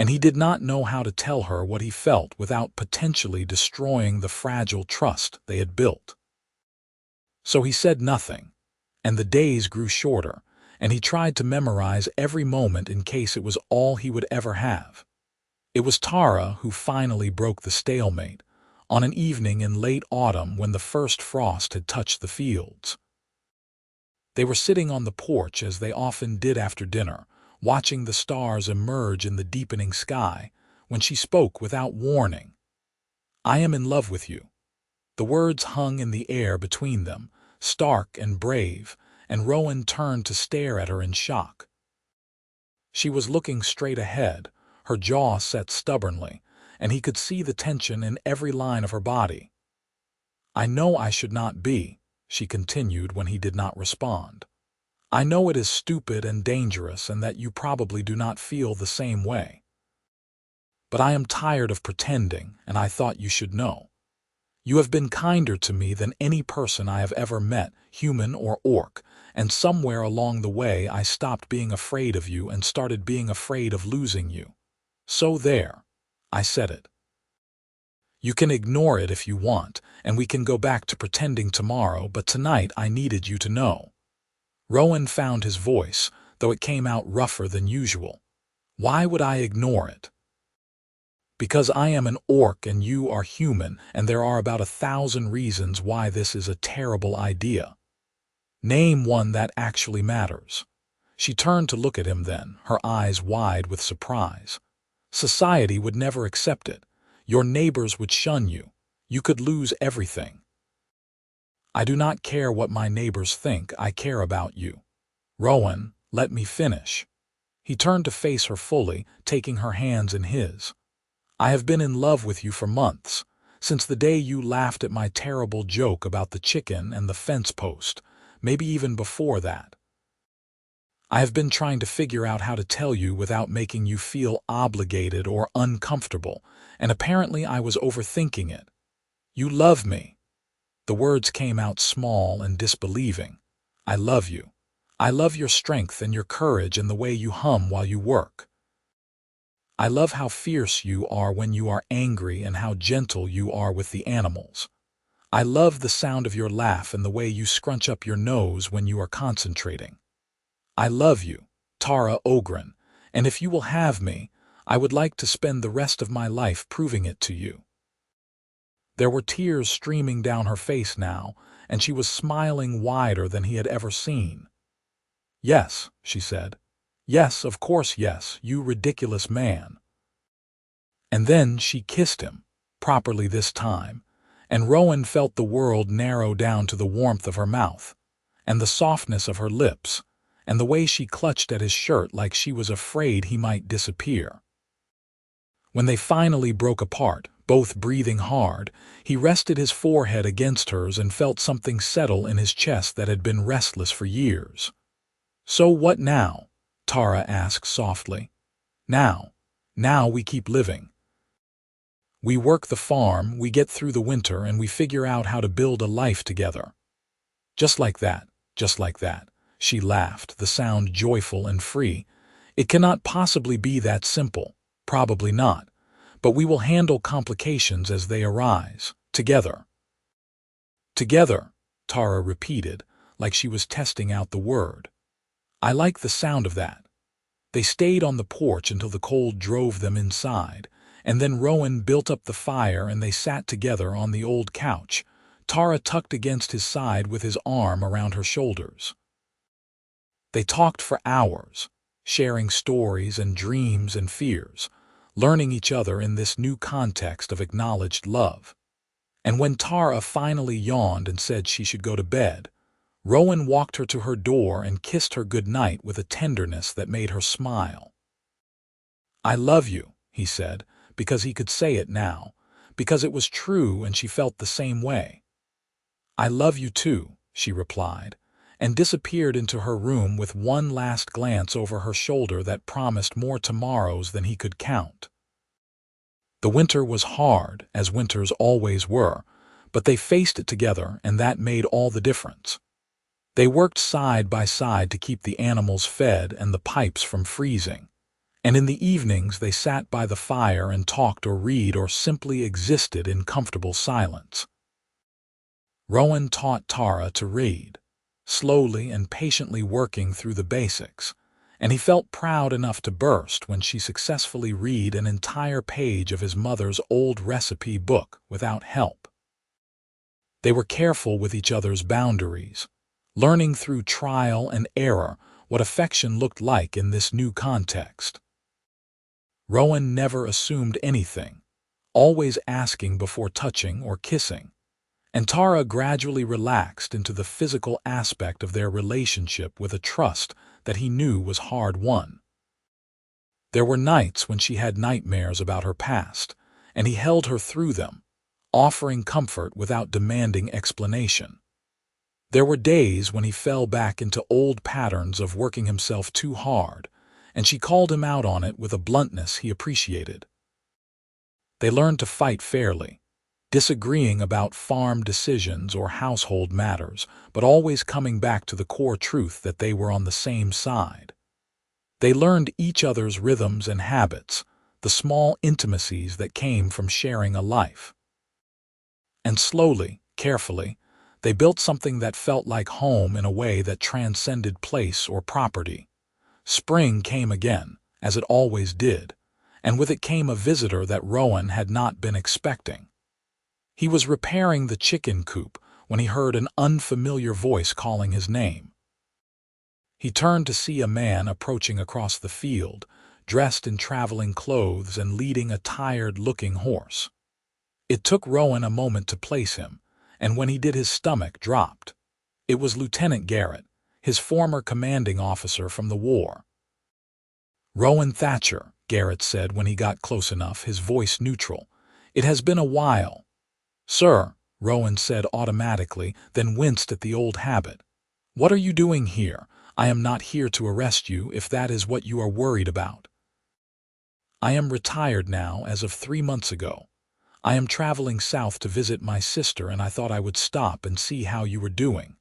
and he did not know how to tell her what he felt without potentially destroying the fragile trust they had built. So he said nothing, and the days grew shorter, and he tried to memorize every moment in case it was all he would ever have. It was Tara who finally broke the stalemate, on an evening in late autumn when the first frost had touched the fields. They were sitting on the porch as they often did after dinner, watching the stars emerge in the deepening sky, when she spoke without warning. "I am in love with you." The words hung in the air between them, stark and brave, and Rowan turned to stare at her in shock. She was looking straight ahead, her jaw set stubbornly, and he could see the tension in every line of her body. "I know I should not be," she continued when he did not respond. "I know it is stupid and dangerous and that you probably do not feel the same way. But I am tired of pretending, and I thought you should know. You have been kinder to me than any person I have ever met, human or orc, and somewhere along the way I stopped being afraid of you and started being afraid of losing you. So there, I said it. You can ignore it if you want, and we can go back to pretending tomorrow, but tonight I needed you to know." Rowan found his voice, though it came out rougher than usual. "Why would I ignore it? Because I am an orc and you are human, and there are about 1,000 reasons why this is a terrible idea. Name one that actually matters." She turned to look at him then, her eyes wide with surprise. "Society would never accept it. Your neighbors would shun you. You could lose everything." "I do not care what my neighbors think, I care about you." "Rowan, let me finish." He turned to face her fully, taking her hands in his. "I have been in love with you for months, since the day you laughed at my terrible joke about the chicken and the fence post, maybe even before that. I have been trying to figure out how to tell you without making you feel obligated or uncomfortable, and apparently I was overthinking it. You love me." The words came out small and disbelieving. "I love you. I love your strength and your courage and the way you hum while you work. I love how fierce you are when you are angry and how gentle you are with the animals. I love the sound of your laugh and the way you scrunch up your nose when you are concentrating. I love you, Tara Ogren, and if you will have me, I would like to spend the rest of my life proving it to you." There were tears streaming down her face now, and she was smiling wider than he had ever seen. "Yes," she said. "Yes, of course yes, you ridiculous man." And then she kissed him, properly this time, and Rowan felt the world narrow down to the warmth of her mouth, and the softness of her lips, and the way she clutched at his shirt like she was afraid he might disappear. When they finally broke apart, both breathing hard, he rested his forehead against hers and felt something settle in his chest that had been restless for years. "So what now?" Tara asked softly. Now we keep living. We work the farm, we get through the winter, and we figure out how to build a life together." Just like that, she laughed, the sound joyful and free. "It cannot possibly be that simple, probably not, but we will handle complications as they arise, together." "Together," Tara repeated, like she was testing out the word. "I like the sound of that." They stayed on the porch until the cold drove them inside, and then Rowan built up the fire and they sat together on the old couch, Tara tucked against his side with his arm around her shoulders. They talked for hours, sharing stories and dreams and fears, learning each other in this new context of acknowledged love. And when Tara finally yawned and said she should go to bed, Rowan walked her to her door and kissed her goodnight with a tenderness that made her smile. "I love you," he said, because he could say it now, because it was true and she felt the same way. "I love you too," she replied, and disappeared into her room with one last glance over her shoulder that promised more tomorrows than he could count. The winter was hard, as winters always were, but they faced it together, and that made all the difference. They worked side by side to keep the animals fed and the pipes from freezing, And in the evenings they sat by the fire and talked or read or simply existed in comfortable silence. Rowan taught Tara to read, slowly and patiently working through the basics, and he felt proud enough to burst when she successfully read an entire page of his mother's old recipe book without help. They were careful with each other's boundaries, learning through trial and error what affection looked like in this new context. Rowan never assumed anything, always asking before touching or kissing, and Tara gradually relaxed into the physical aspect of their relationship with a trust that he knew was hard-won. There were nights when she had nightmares about her past, and he held her through them, offering comfort without demanding explanation. There were days when he fell back into old patterns of working himself too hard, and she called him out on it with a bluntness he appreciated. They learned to fight fairly, disagreeing about farm decisions or household matters, but always coming back to the core truth that they were on the same side. They learned each other's rhythms and habits, the small intimacies that came from sharing a life. And slowly, carefully, they built something that felt like home in a way that transcended place or property. Spring came again, as it always did, and with it came a visitor that Rowan had not been expecting. He was repairing the chicken coop when he heard an unfamiliar voice calling his name. He turned to see a man approaching across the field, dressed in traveling clothes and leading a tired-looking horse. It took Rowan a moment to place him, and when he did his stomach dropped. It was Lieutenant Garrett, his former commanding officer from the war. "Rowan Thatcher," Garrett said when he got close enough, his voice neutral. "It has been a while." "Sir," Rowan said automatically, then winced at the old habit. "What are you doing here? I am not here to arrest you if that is what you are worried about." "I am retired now as of 3 months ago. I am traveling south to visit my sister and I thought I would stop and see how you were doing."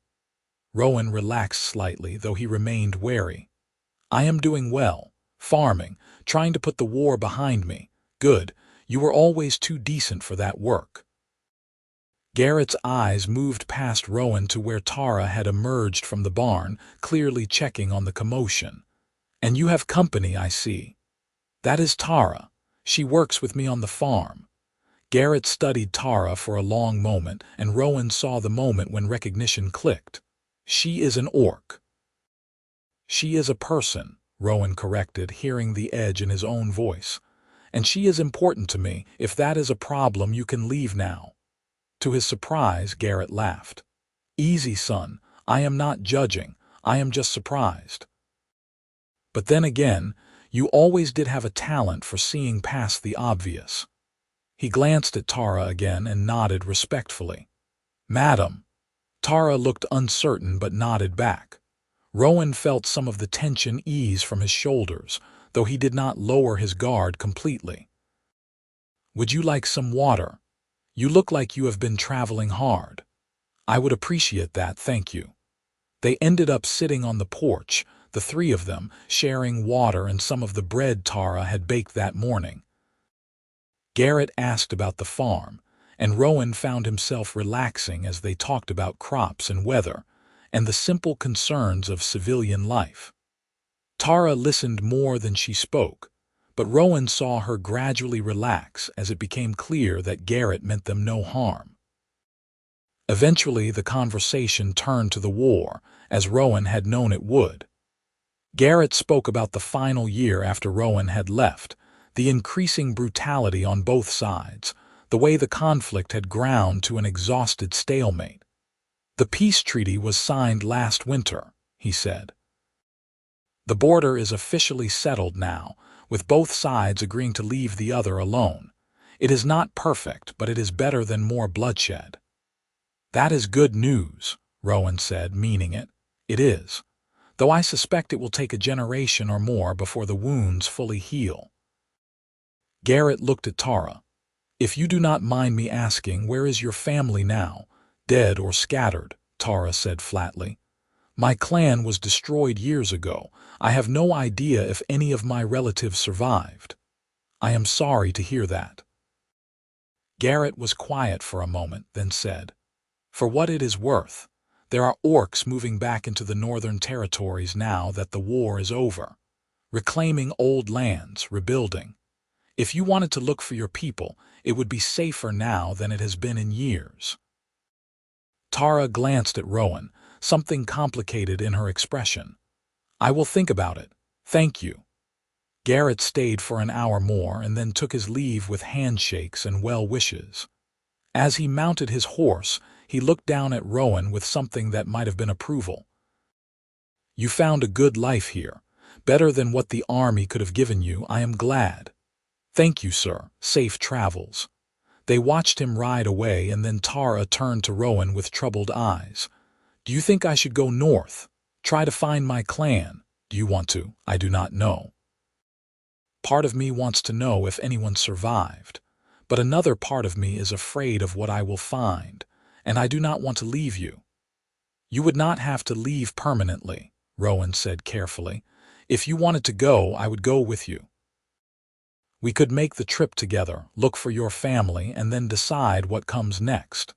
Rowan relaxed slightly, though he remained wary. "I am doing well, farming, trying to put the war behind me. Good, you were always too decent for that work." Garrett's eyes moved past Rowan to where Tara had emerged from the barn, clearly checking on the commotion. "And you have company, I see." "That is Tara. She works with me on the farm." Garrett studied Tara for a long moment, and Rowan saw the moment when recognition clicked. "She is an orc." "She is a person," Rowan corrected, hearing the edge in his own voice. "And she is important to me. If that is a problem, you can leave now." To his surprise, Garrett laughed. "Easy, son. I am not judging. I am just surprised." "But then again, you always did have a talent for seeing past the obvious." He glanced at Tara again and nodded respectfully. "Madam." Tara looked uncertain but nodded back. Rowan felt some of the tension ease from his shoulders, though he did not lower his guard completely. "Would you like some water? You look like you have been traveling hard." "I would appreciate that, thank you." They ended up sitting on the porch, the three of them, sharing water and some of the bread Tara had baked that morning. Garrett asked about the farm, and Rowan found himself relaxing as they talked about crops and weather, and the simple concerns of civilian life. Tara listened more than she spoke, but Rowan saw her gradually relax as it became clear that Garrett meant them no harm. Eventually, the conversation turned to the war, as Rowan had known it would. Garrett spoke about the final year after Rowan had left, the increasing brutality on both sides, the way the conflict had ground to an exhausted stalemate. "The peace treaty was signed last winter," he said. "The border is officially settled now, with both sides agreeing to leave the other alone. It is not perfect, but it is better than more bloodshed." "That is good news," Rowan said, meaning it. "It is, though I suspect it will take a generation or more before the wounds fully heal." Garrett looked at Tara. "If you do not mind me asking, where is your family now? Dead or scattered?" Tara said flatly. My clan was destroyed years ago. I have no idea if any of my relatives survived. I am sorry to hear that. Garrett was quiet for a moment, then said, "For what it is worth, there are orcs moving back into the northern territories now that the war is over, reclaiming old lands, rebuilding. If you wanted to look for your people, it would be safer now than it has been in years." Tara glanced at Rowan, something complicated in her expression. "I will think about it. Thank you." Garrett stayed for an hour more and then took his leave with handshakes and well wishes. As he mounted his horse, he looked down at Rowan with something that might have been approval. "You found a good life here, better than what the army could have given you. I am glad." "Thank you, sir. Safe travels." They watched him ride away, and then Tara turned to Rowan with troubled eyes. "Do you think I should go north? Try to find my clan? Do you want to? I do not know. Part of me wants to know if anyone survived, but another part of me is afraid of what I will find, and I do not want to leave you." "You would not have to leave permanently," Rowan said carefully. "If you wanted to go, I would go with you. We could make the trip together, look for your family, and then decide what comes next."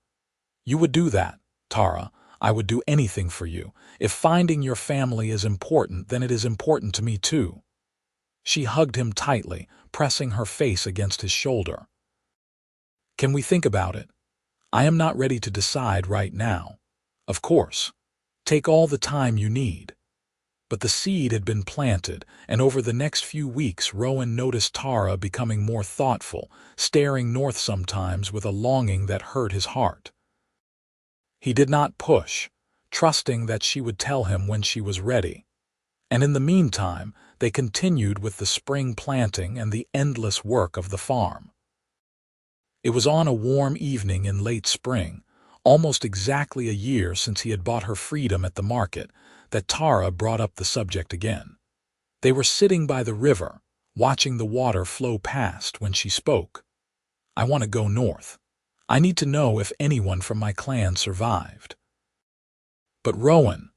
"You would do that, Tara. I would do anything for you. If finding your family is important, then it is important to me too." She hugged him tightly, pressing her face against his shoulder. "Can we think about it? I am not ready to decide right now." "Of course. Take all the time you need." But the seed had been planted, and over the next few weeks Rowan noticed Tara becoming more thoughtful, staring north sometimes with a longing that hurt his heart. He did not push, trusting that she would tell him when she was ready. And in the meantime, they continued with the spring planting and the endless work of the farm. It was on a warm evening in late spring, almost exactly a year since he had bought her freedom at the market, that Tara brought up the subject again. They were sitting by the river, watching the water flow past, when she spoke. "I want to go north. I need to know if anyone from my clan survived." "But Rowan,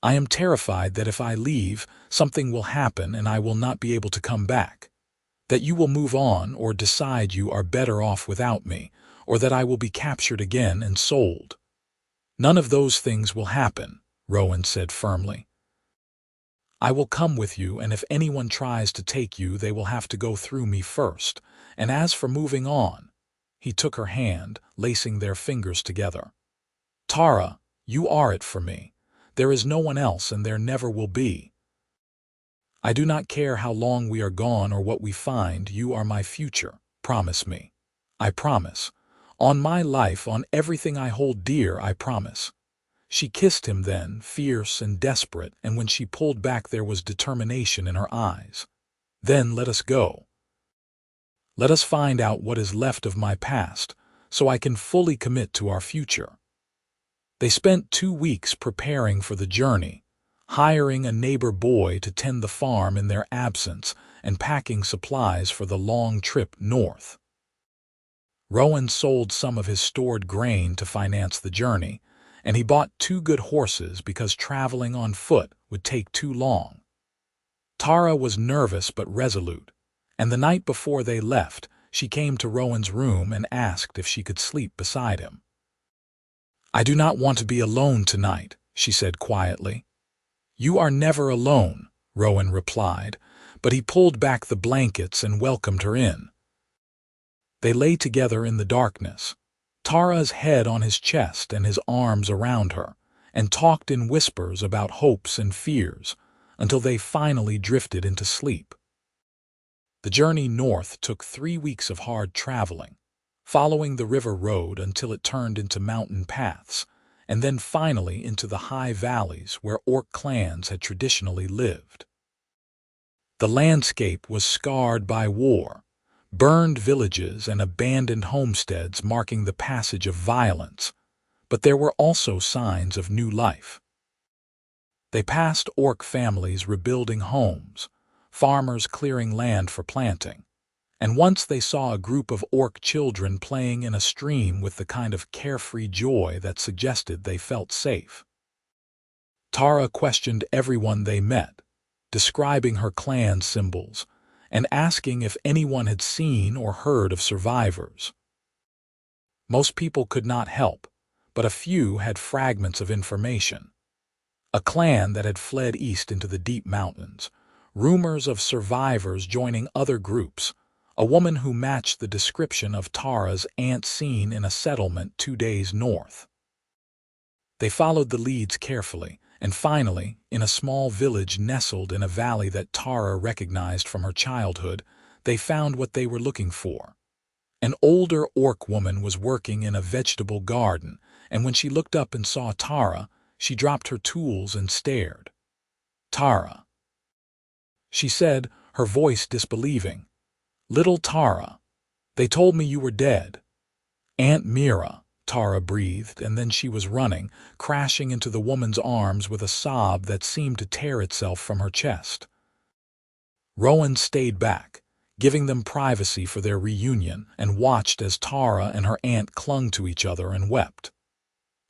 I am terrified that if I leave, something will happen and I will not be able to come back. That you will move on or decide you are better off without me, or that I will be captured again and sold." "None of those things will happen," Rowan said firmly. "I will come with you, and if anyone tries to take you, they will have to go through me first. And as for moving on," he took her hand, lacing their fingers together. "Tara, you are it for me. There is no one else, and there never will be. I do not care how long we are gone or what we find, you are my future. Promise me." "I promise. On my life, on everything I hold dear, I promise." She kissed him then, fierce and desperate, and when she pulled back there was determination in her eyes. "Then let us go. Let us find out what is left of my past, so I can fully commit to our future." They spent 2 weeks preparing for the journey, hiring a neighbor boy to tend the farm in their absence and packing supplies for the long trip north. Rowan sold some of his stored grain to finance the journey, and he bought 2 good horses because traveling on foot would take too long. Tara was nervous but resolute, and the night before they left, she came to Rowan's room and asked if she could sleep beside him. "I do not want to be alone tonight," she said quietly. "You are never alone," Rowan replied, but he pulled back the blankets and welcomed her in. They lay together in the darkness, Tara's head on his chest and his arms around her, and talked in whispers about hopes and fears, until they finally drifted into sleep. The journey north took 3 weeks of hard traveling, following the river road until it turned into mountain paths, and then finally into the high valleys where orc clans had traditionally lived. The landscape was scarred by war, burned villages and abandoned homesteads marking the passage of violence, but there were also signs of new life. They passed orc families rebuilding homes, farmers clearing land for planting, and once they saw a group of orc children playing in a stream with the kind of carefree joy that suggested they felt safe. Tara questioned everyone they met, describing her clan symbols and asking if anyone had seen or heard of survivors. Most people could not help, but a few had fragments of information. A clan that had fled east into the deep mountains, rumors of survivors joining other groups, a woman who matched the description of Tara's aunt seen in a settlement 2 days north. They followed the leads carefully, and finally, in a small village nestled in a valley that Tara recognized from her childhood, they found what they were looking for. An older orc woman was working in a vegetable garden, and when she looked up and saw Tara, she dropped her tools and stared. "Tara," she said, her voice disbelieving. "Little Tara, they told me you were dead." "Aunt Mira," Tara breathed, and then she was running, crashing into the woman's arms with a sob that seemed to tear itself from her chest. Rowan stayed back, giving them privacy for their reunion, and watched as Tara and her aunt clung to each other and wept.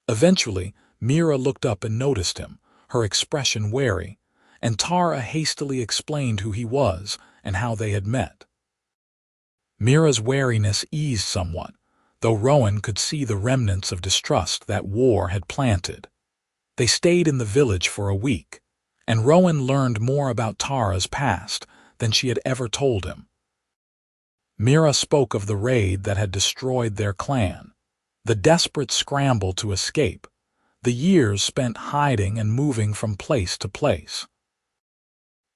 Eventually, Mira looked up and noticed him, her expression wary, and Tara hastily explained who he was and how they had met. Mira's wariness eased somewhat, though Rowan could see the remnants of distrust that war had planted. They stayed in the village for a week, and Rowan learned more about Tara's past than she had ever told him. Mira spoke of the raid that had destroyed their clan, the desperate scramble to escape, the years spent hiding and moving from place to place.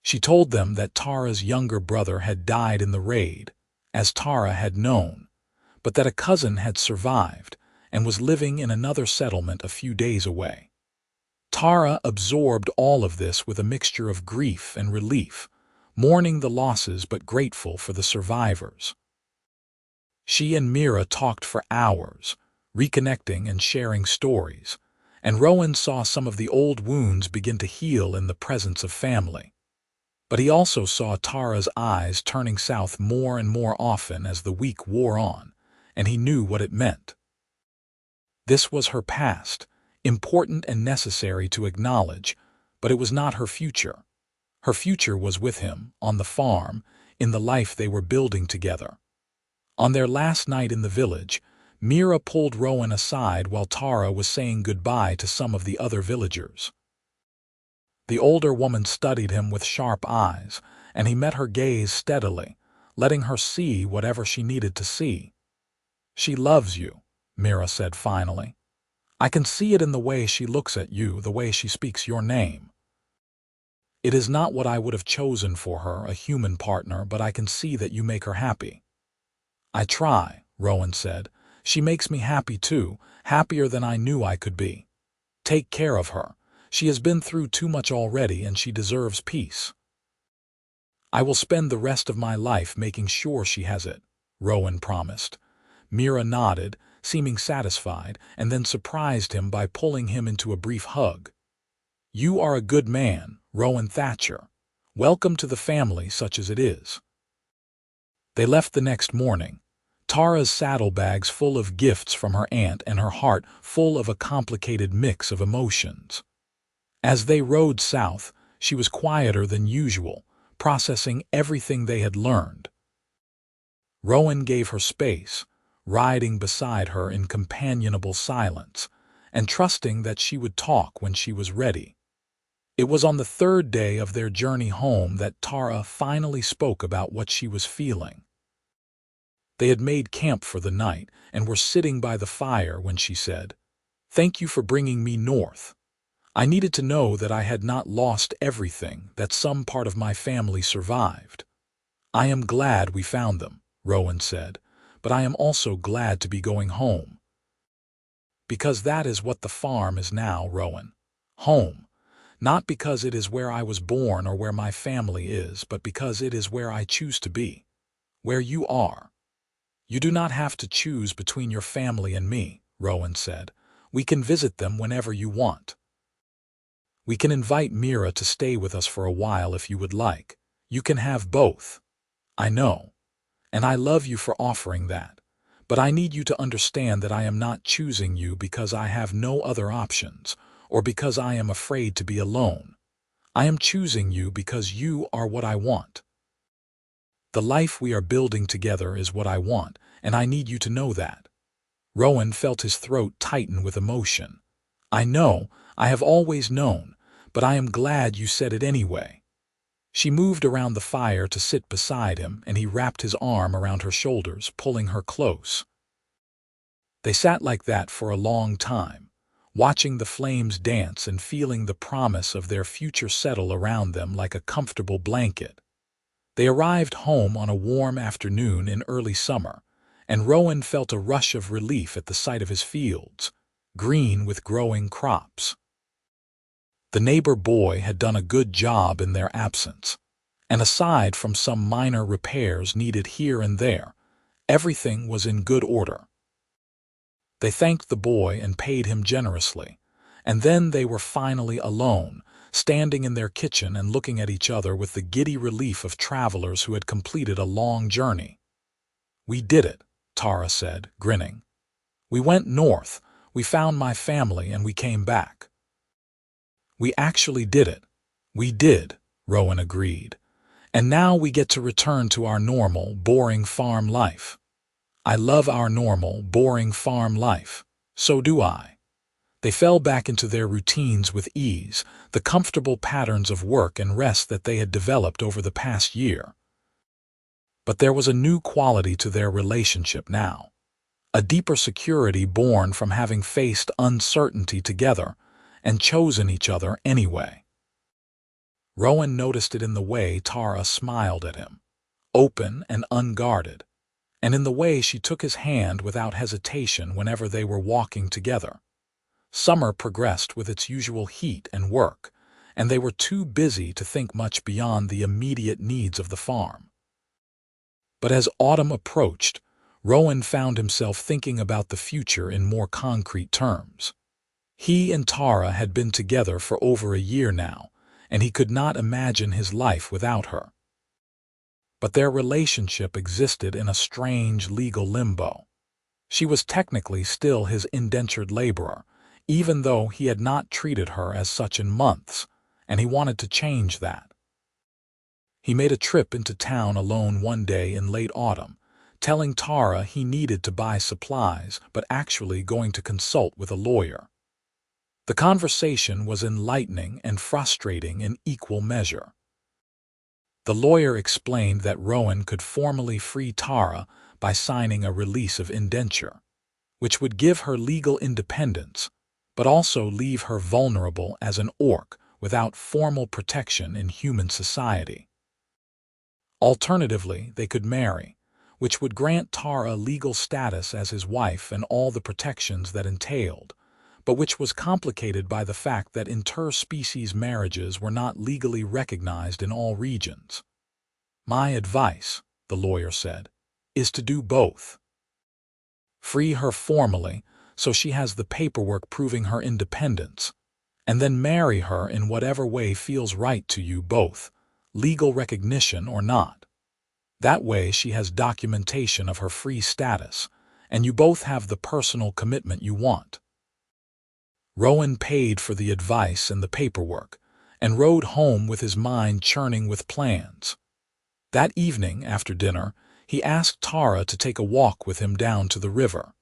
She told them that Tara's younger brother had died in the raid, as Tara had known, but that a cousin had survived and was living in another settlement a few days away. Tara absorbed all of this with a mixture of grief and relief, mourning the losses but grateful for the survivors. She and Mira talked for hours, reconnecting and sharing stories, and Rowan saw some of the old wounds begin to heal in the presence of family. But he also saw Tara's eyes turning south more and more often as the week wore on, and he knew what it meant. This was her past, important and necessary to acknowledge, but it was not her future. Her future was with him, on the farm, in the life they were building together. On their last night in the village, Mira pulled Rowan aside while Tara was saying goodbye to some of the other villagers. The older woman studied him with sharp eyes, and he met her gaze steadily, letting her see whatever she needed to see. "She loves you," Mira said finally. "I can see it in the way she looks at you, the way she speaks your name. It is not what I would have chosen for her, a human partner, but I can see that you make her happy." "I try," Rowan said. "She makes me happy too, happier than I knew I could be. Take care of her. She has been through too much already and she deserves peace." "I will spend the rest of my life making sure she has it," Rowan promised. Mira nodded, seeming satisfied, and then surprised him by pulling him into a brief hug. "You are a good man, Rowan Thatcher. Welcome to the family such as it is." They left the next morning, Tara's saddlebags full of gifts from her aunt and her heart full of a complicated mix of emotions. As they rode south, she was quieter than usual, processing everything they had learned. Rowan gave her space, riding beside her in companionable silence, and trusting that she would talk when she was ready. It was on the third day of their journey home that Tara finally spoke about what she was feeling. They had made camp for the night and were sitting by the fire when she said, "Thank you for bringing me north. I needed to know that I had not lost everything, that some part of my family survived." "I am glad we found them," Rowan said, "but I am also glad to be going home." "Because that is what the farm is now, Rowan. Home. Not because it is where I was born or where my family is, but because it is where I choose to be. Where you are. You do not have to choose between your family and me," Rowan said. "We can visit them whenever you want. We can invite Mira to stay with us for a while if you would like. You can have both. I know. And I love you for offering that. But I need you to understand that I am not choosing you because I have no other options, or because I am afraid to be alone. I am choosing you because you are what I want. The life we are building together is what I want, and I need you to know that." Rowan felt his throat tighten with emotion. "I know, I have always known, but I am glad you said it anyway." She moved around the fire to sit beside him, and he wrapped his arm around her shoulders, pulling her close. They sat like that for a long time, watching the flames dance and feeling the promise of their future settle around them like a comfortable blanket. They arrived home on a warm afternoon in early summer, and Rowan felt a rush of relief at the sight of his fields, green with growing crops. The neighbor boy had done a good job in their absence, and aside from some minor repairs needed here and there, everything was in good order. They thanked the boy and paid him generously, and then they were finally alone, standing in their kitchen and looking at each other with the giddy relief of travelers who had completed a long journey. "We did it," Tara said, grinning. "We went north, we found my family, and we came back." "We actually did it." "We did," Rowan agreed. "And now we get to return to our normal, boring farm life." "I love our normal, boring farm life." "So do I." They fell back into their routines with ease, the comfortable patterns of work and rest that they had developed over the past year. But there was a new quality to their relationship now, a deeper security born from having faced uncertainty together and chosen each other anyway. Rowan noticed it in the way Tara smiled at him, open and unguarded, and in the way she took his hand without hesitation whenever they were walking together. Summer progressed with its usual heat and work, and they were too busy to think much beyond the immediate needs of the farm. But as autumn approached, Rowan found himself thinking about the future in more concrete terms. He and Tara had been together for over a year now, and he could not imagine his life without her. But their relationship existed in a strange legal limbo. She was technically still his indentured laborer, even though he had not treated her as such in months, and he wanted to change that. He made a trip into town alone one day in late autumn, telling Tara he needed to buy supplies but actually going to consult with a lawyer. The conversation was enlightening and frustrating in equal measure. The lawyer explained that Rowan could formally free Tara by signing a release of indenture, which would give her legal independence, but also leave her vulnerable as an orc without formal protection in human society. Alternatively, they could marry, which would grant Tara legal status as his wife and all the protections that entailed, but which was complicated by the fact that interspecies marriages were not legally recognized in all regions. "My advice," the lawyer said, "is to do both. Free her formally, so she has the paperwork proving her independence, and then marry her in whatever way feels right to you both, legal recognition or not. That way she has documentation of her free status, and you both have the personal commitment you want." Rowan paid for the advice and the paperwork, and rode home with his mind churning with plans. That evening, after dinner, he asked Tara to take a walk with him down to the river.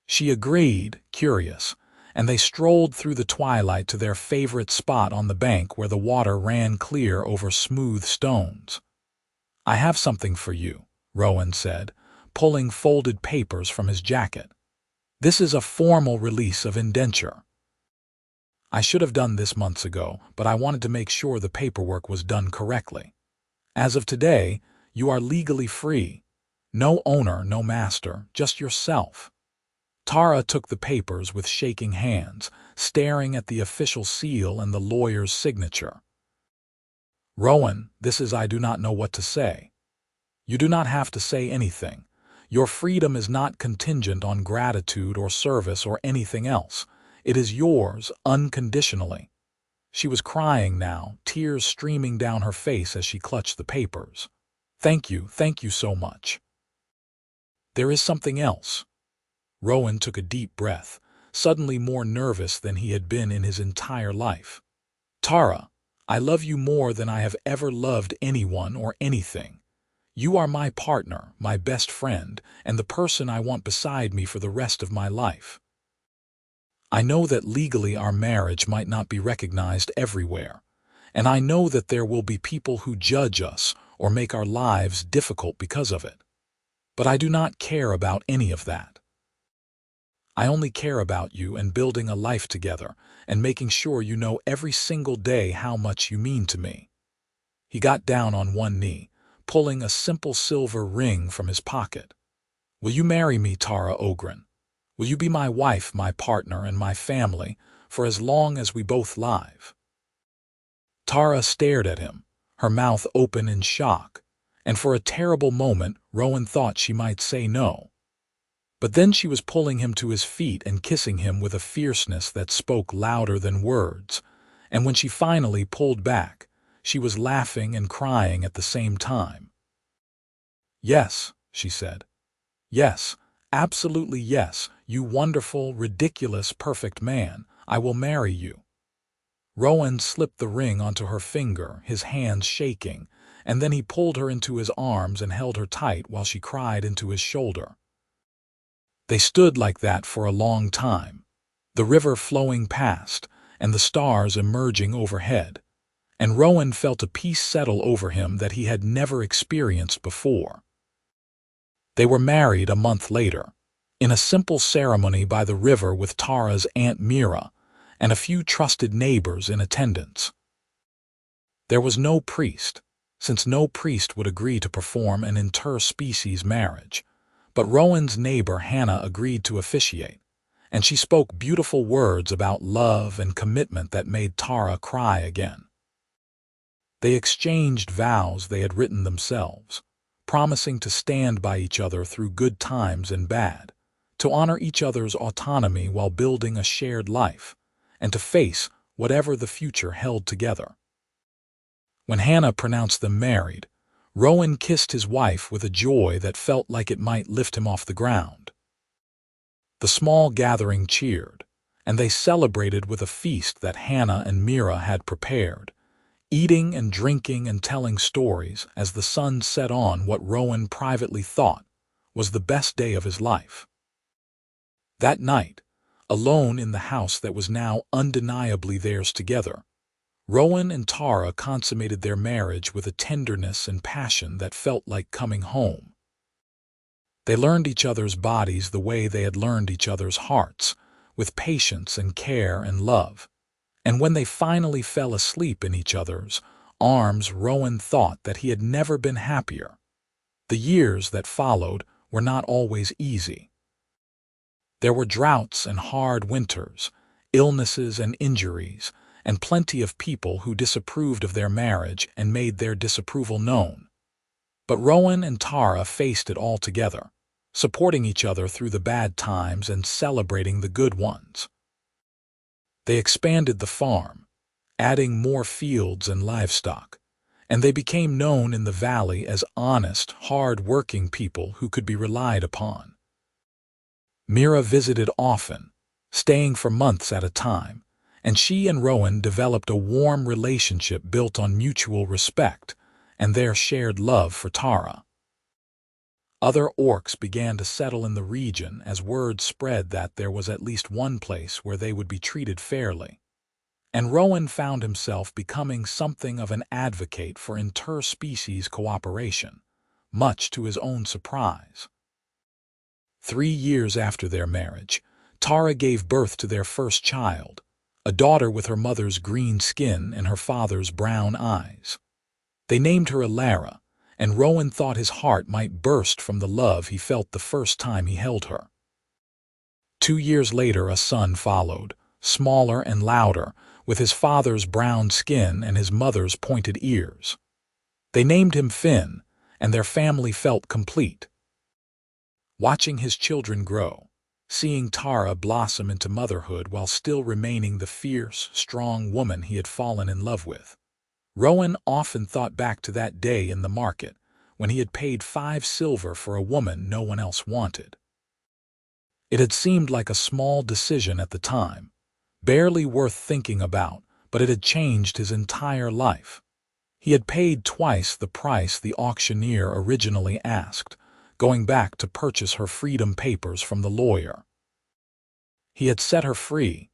She agreed, curious, and they strolled through the twilight to their favorite spot on the bank where the water ran clear over smooth stones. "I have something for you," Rowan said, pulling folded papers from his jacket. "This is a formal release of indenture. I should have done this months ago, but I wanted to make sure the paperwork was done correctly. As of today, you are legally free. No owner, no master, just yourself." Tara took the papers with shaking hands, staring at the official seal and the lawyer's signature. "Rowan, this is I do not know what to say." "You do not have to say anything. Your freedom is not contingent on gratitude or service or anything else. It is yours unconditionally." She was crying now, tears streaming down her face as she clutched the papers. Thank you so much." "There is something else." Rowan took a deep breath, suddenly more nervous than he had been in his entire life. "Tara, I love you more than I have ever loved anyone or anything. You are my partner, my best friend, and the person I want beside me for the rest of my life. I know that legally our marriage might not be recognized everywhere, and I know that there will be people who judge us or make our lives difficult because of it. But I do not care about any of that. I only care about you and building a life together and making sure you know every single day how much you mean to me." He got down on one knee, pulling a simple silver ring from his pocket. "Will you marry me, Tara Ogren? Will you be my wife, my partner, and my family for as long as we both live?" Tara stared at him, her mouth open in shock, and for a terrible moment Rowan thought she might say no. But then she was pulling him to his feet and kissing him with a fierceness that spoke louder than words, and when she finally pulled back, she was laughing and crying at the same time. "Yes," she said. "Yes, absolutely yes, you wonderful, ridiculous, perfect man. I will marry you." Rowan slipped the ring onto her finger, his hands shaking, and then he pulled her into his arms and held her tight while she cried into his shoulder. They stood like that for a long time, the river flowing past and the stars emerging overhead, and Rowan felt a peace settle over him that he had never experienced before. They were married a month later, in a simple ceremony by the river with Tara's Aunt Mira and a few trusted neighbors in attendance. There was no priest, since no priest would agree to perform an interspecies marriage, but Rowan's neighbor Hannah agreed to officiate, and she spoke beautiful words about love and commitment that made Tara cry again. They exchanged vows they had written themselves, promising to stand by each other through good times and bad, to honor each other's autonomy while building a shared life, and to face whatever the future held together. When Hannah pronounced them married, Rowan kissed his wife with a joy that felt like it might lift him off the ground. The small gathering cheered, and they celebrated with a feast that Hannah and Mira had prepared, eating and drinking and telling stories as the sun set on what Rowan privately thought was the best day of his life. That night, alone in the house that was now undeniably theirs together, Rowan and Tara consummated their marriage with a tenderness and passion that felt like coming home. They learned each other's bodies the way they had learned each other's hearts, with patience and care and love. And when they finally fell asleep in each other's arms, Rowan thought that he had never been happier. The years that followed were not always easy. There were droughts and hard winters, illnesses and injuries, and plenty of people who disapproved of their marriage and made their disapproval known. But Rowan and Tara faced it all together, supporting each other through the bad times and celebrating the good ones. They expanded the farm, adding more fields and livestock, and they became known in the valley as honest, hard-working people who could be relied upon. Mira visited often, staying for months at a time, and she and Rowan developed a warm relationship built on mutual respect and their shared love for Tara. Other orcs began to settle in the region as word spread that there was at least one place where they would be treated fairly, and Rowan found himself becoming something of an advocate for interspecies cooperation, much to his own surprise. 3 years after their marriage, Tara gave birth to their first child, a daughter with her mother's green skin and her father's brown eyes. They named her Alara, and Rowan thought his heart might burst from the love he felt the first time he held her. 2 years later, a son followed, smaller and louder, with his father's brown skin and his mother's pointed ears. They named him Finn, and their family felt complete. Watching his children grow, seeing Tara blossom into motherhood while still remaining the fierce, strong woman he had fallen in love with, Rowan often thought back to that day in the market when he had paid 5 silver for a woman no one else wanted. It had seemed like a small decision at the time, barely worth thinking about, but it had changed his entire life. He had paid twice the price the auctioneer originally asked, going back to purchase her freedom papers from the lawyer. He had set her free,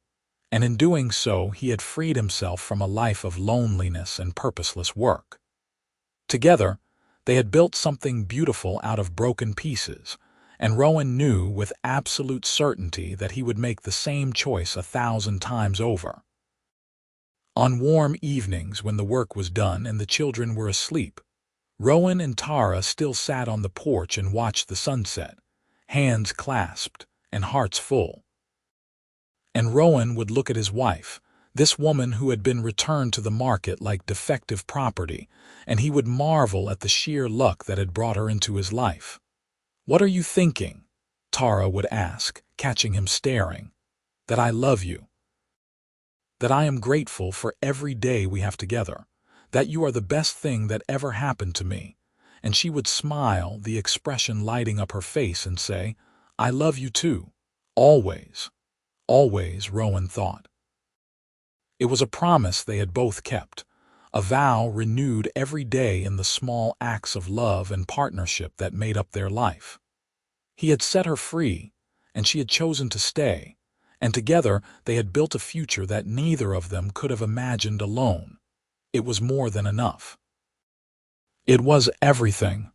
and in doing so he had freed himself from a life of loneliness and purposeless work. Together, they had built something beautiful out of broken pieces, and Rowan knew with absolute certainty that he would make the same choice 1,000 times over. On warm evenings when the work was done and the children were asleep, Rowan and Tara still sat on the porch and watched the sunset, hands clasped and hearts full. And Rowan would look at his wife, this woman who had been returned to the market like defective property, and he would marvel at the sheer luck that had brought her into his life. "What are you thinking?" Tara would ask, catching him staring. "That I love you. That I am grateful for every day we have together. That you are the best thing that ever happened to me." And she would smile, the expression lighting up her face, and say, "I love you too. Always." Always, Rowan thought. It was a promise they had both kept, a vow renewed every day in the small acts of love and partnership that made up their life. He had set her free, and she had chosen to stay, and together they had built a future that neither of them could have imagined alone. It was more than enough. It was everything.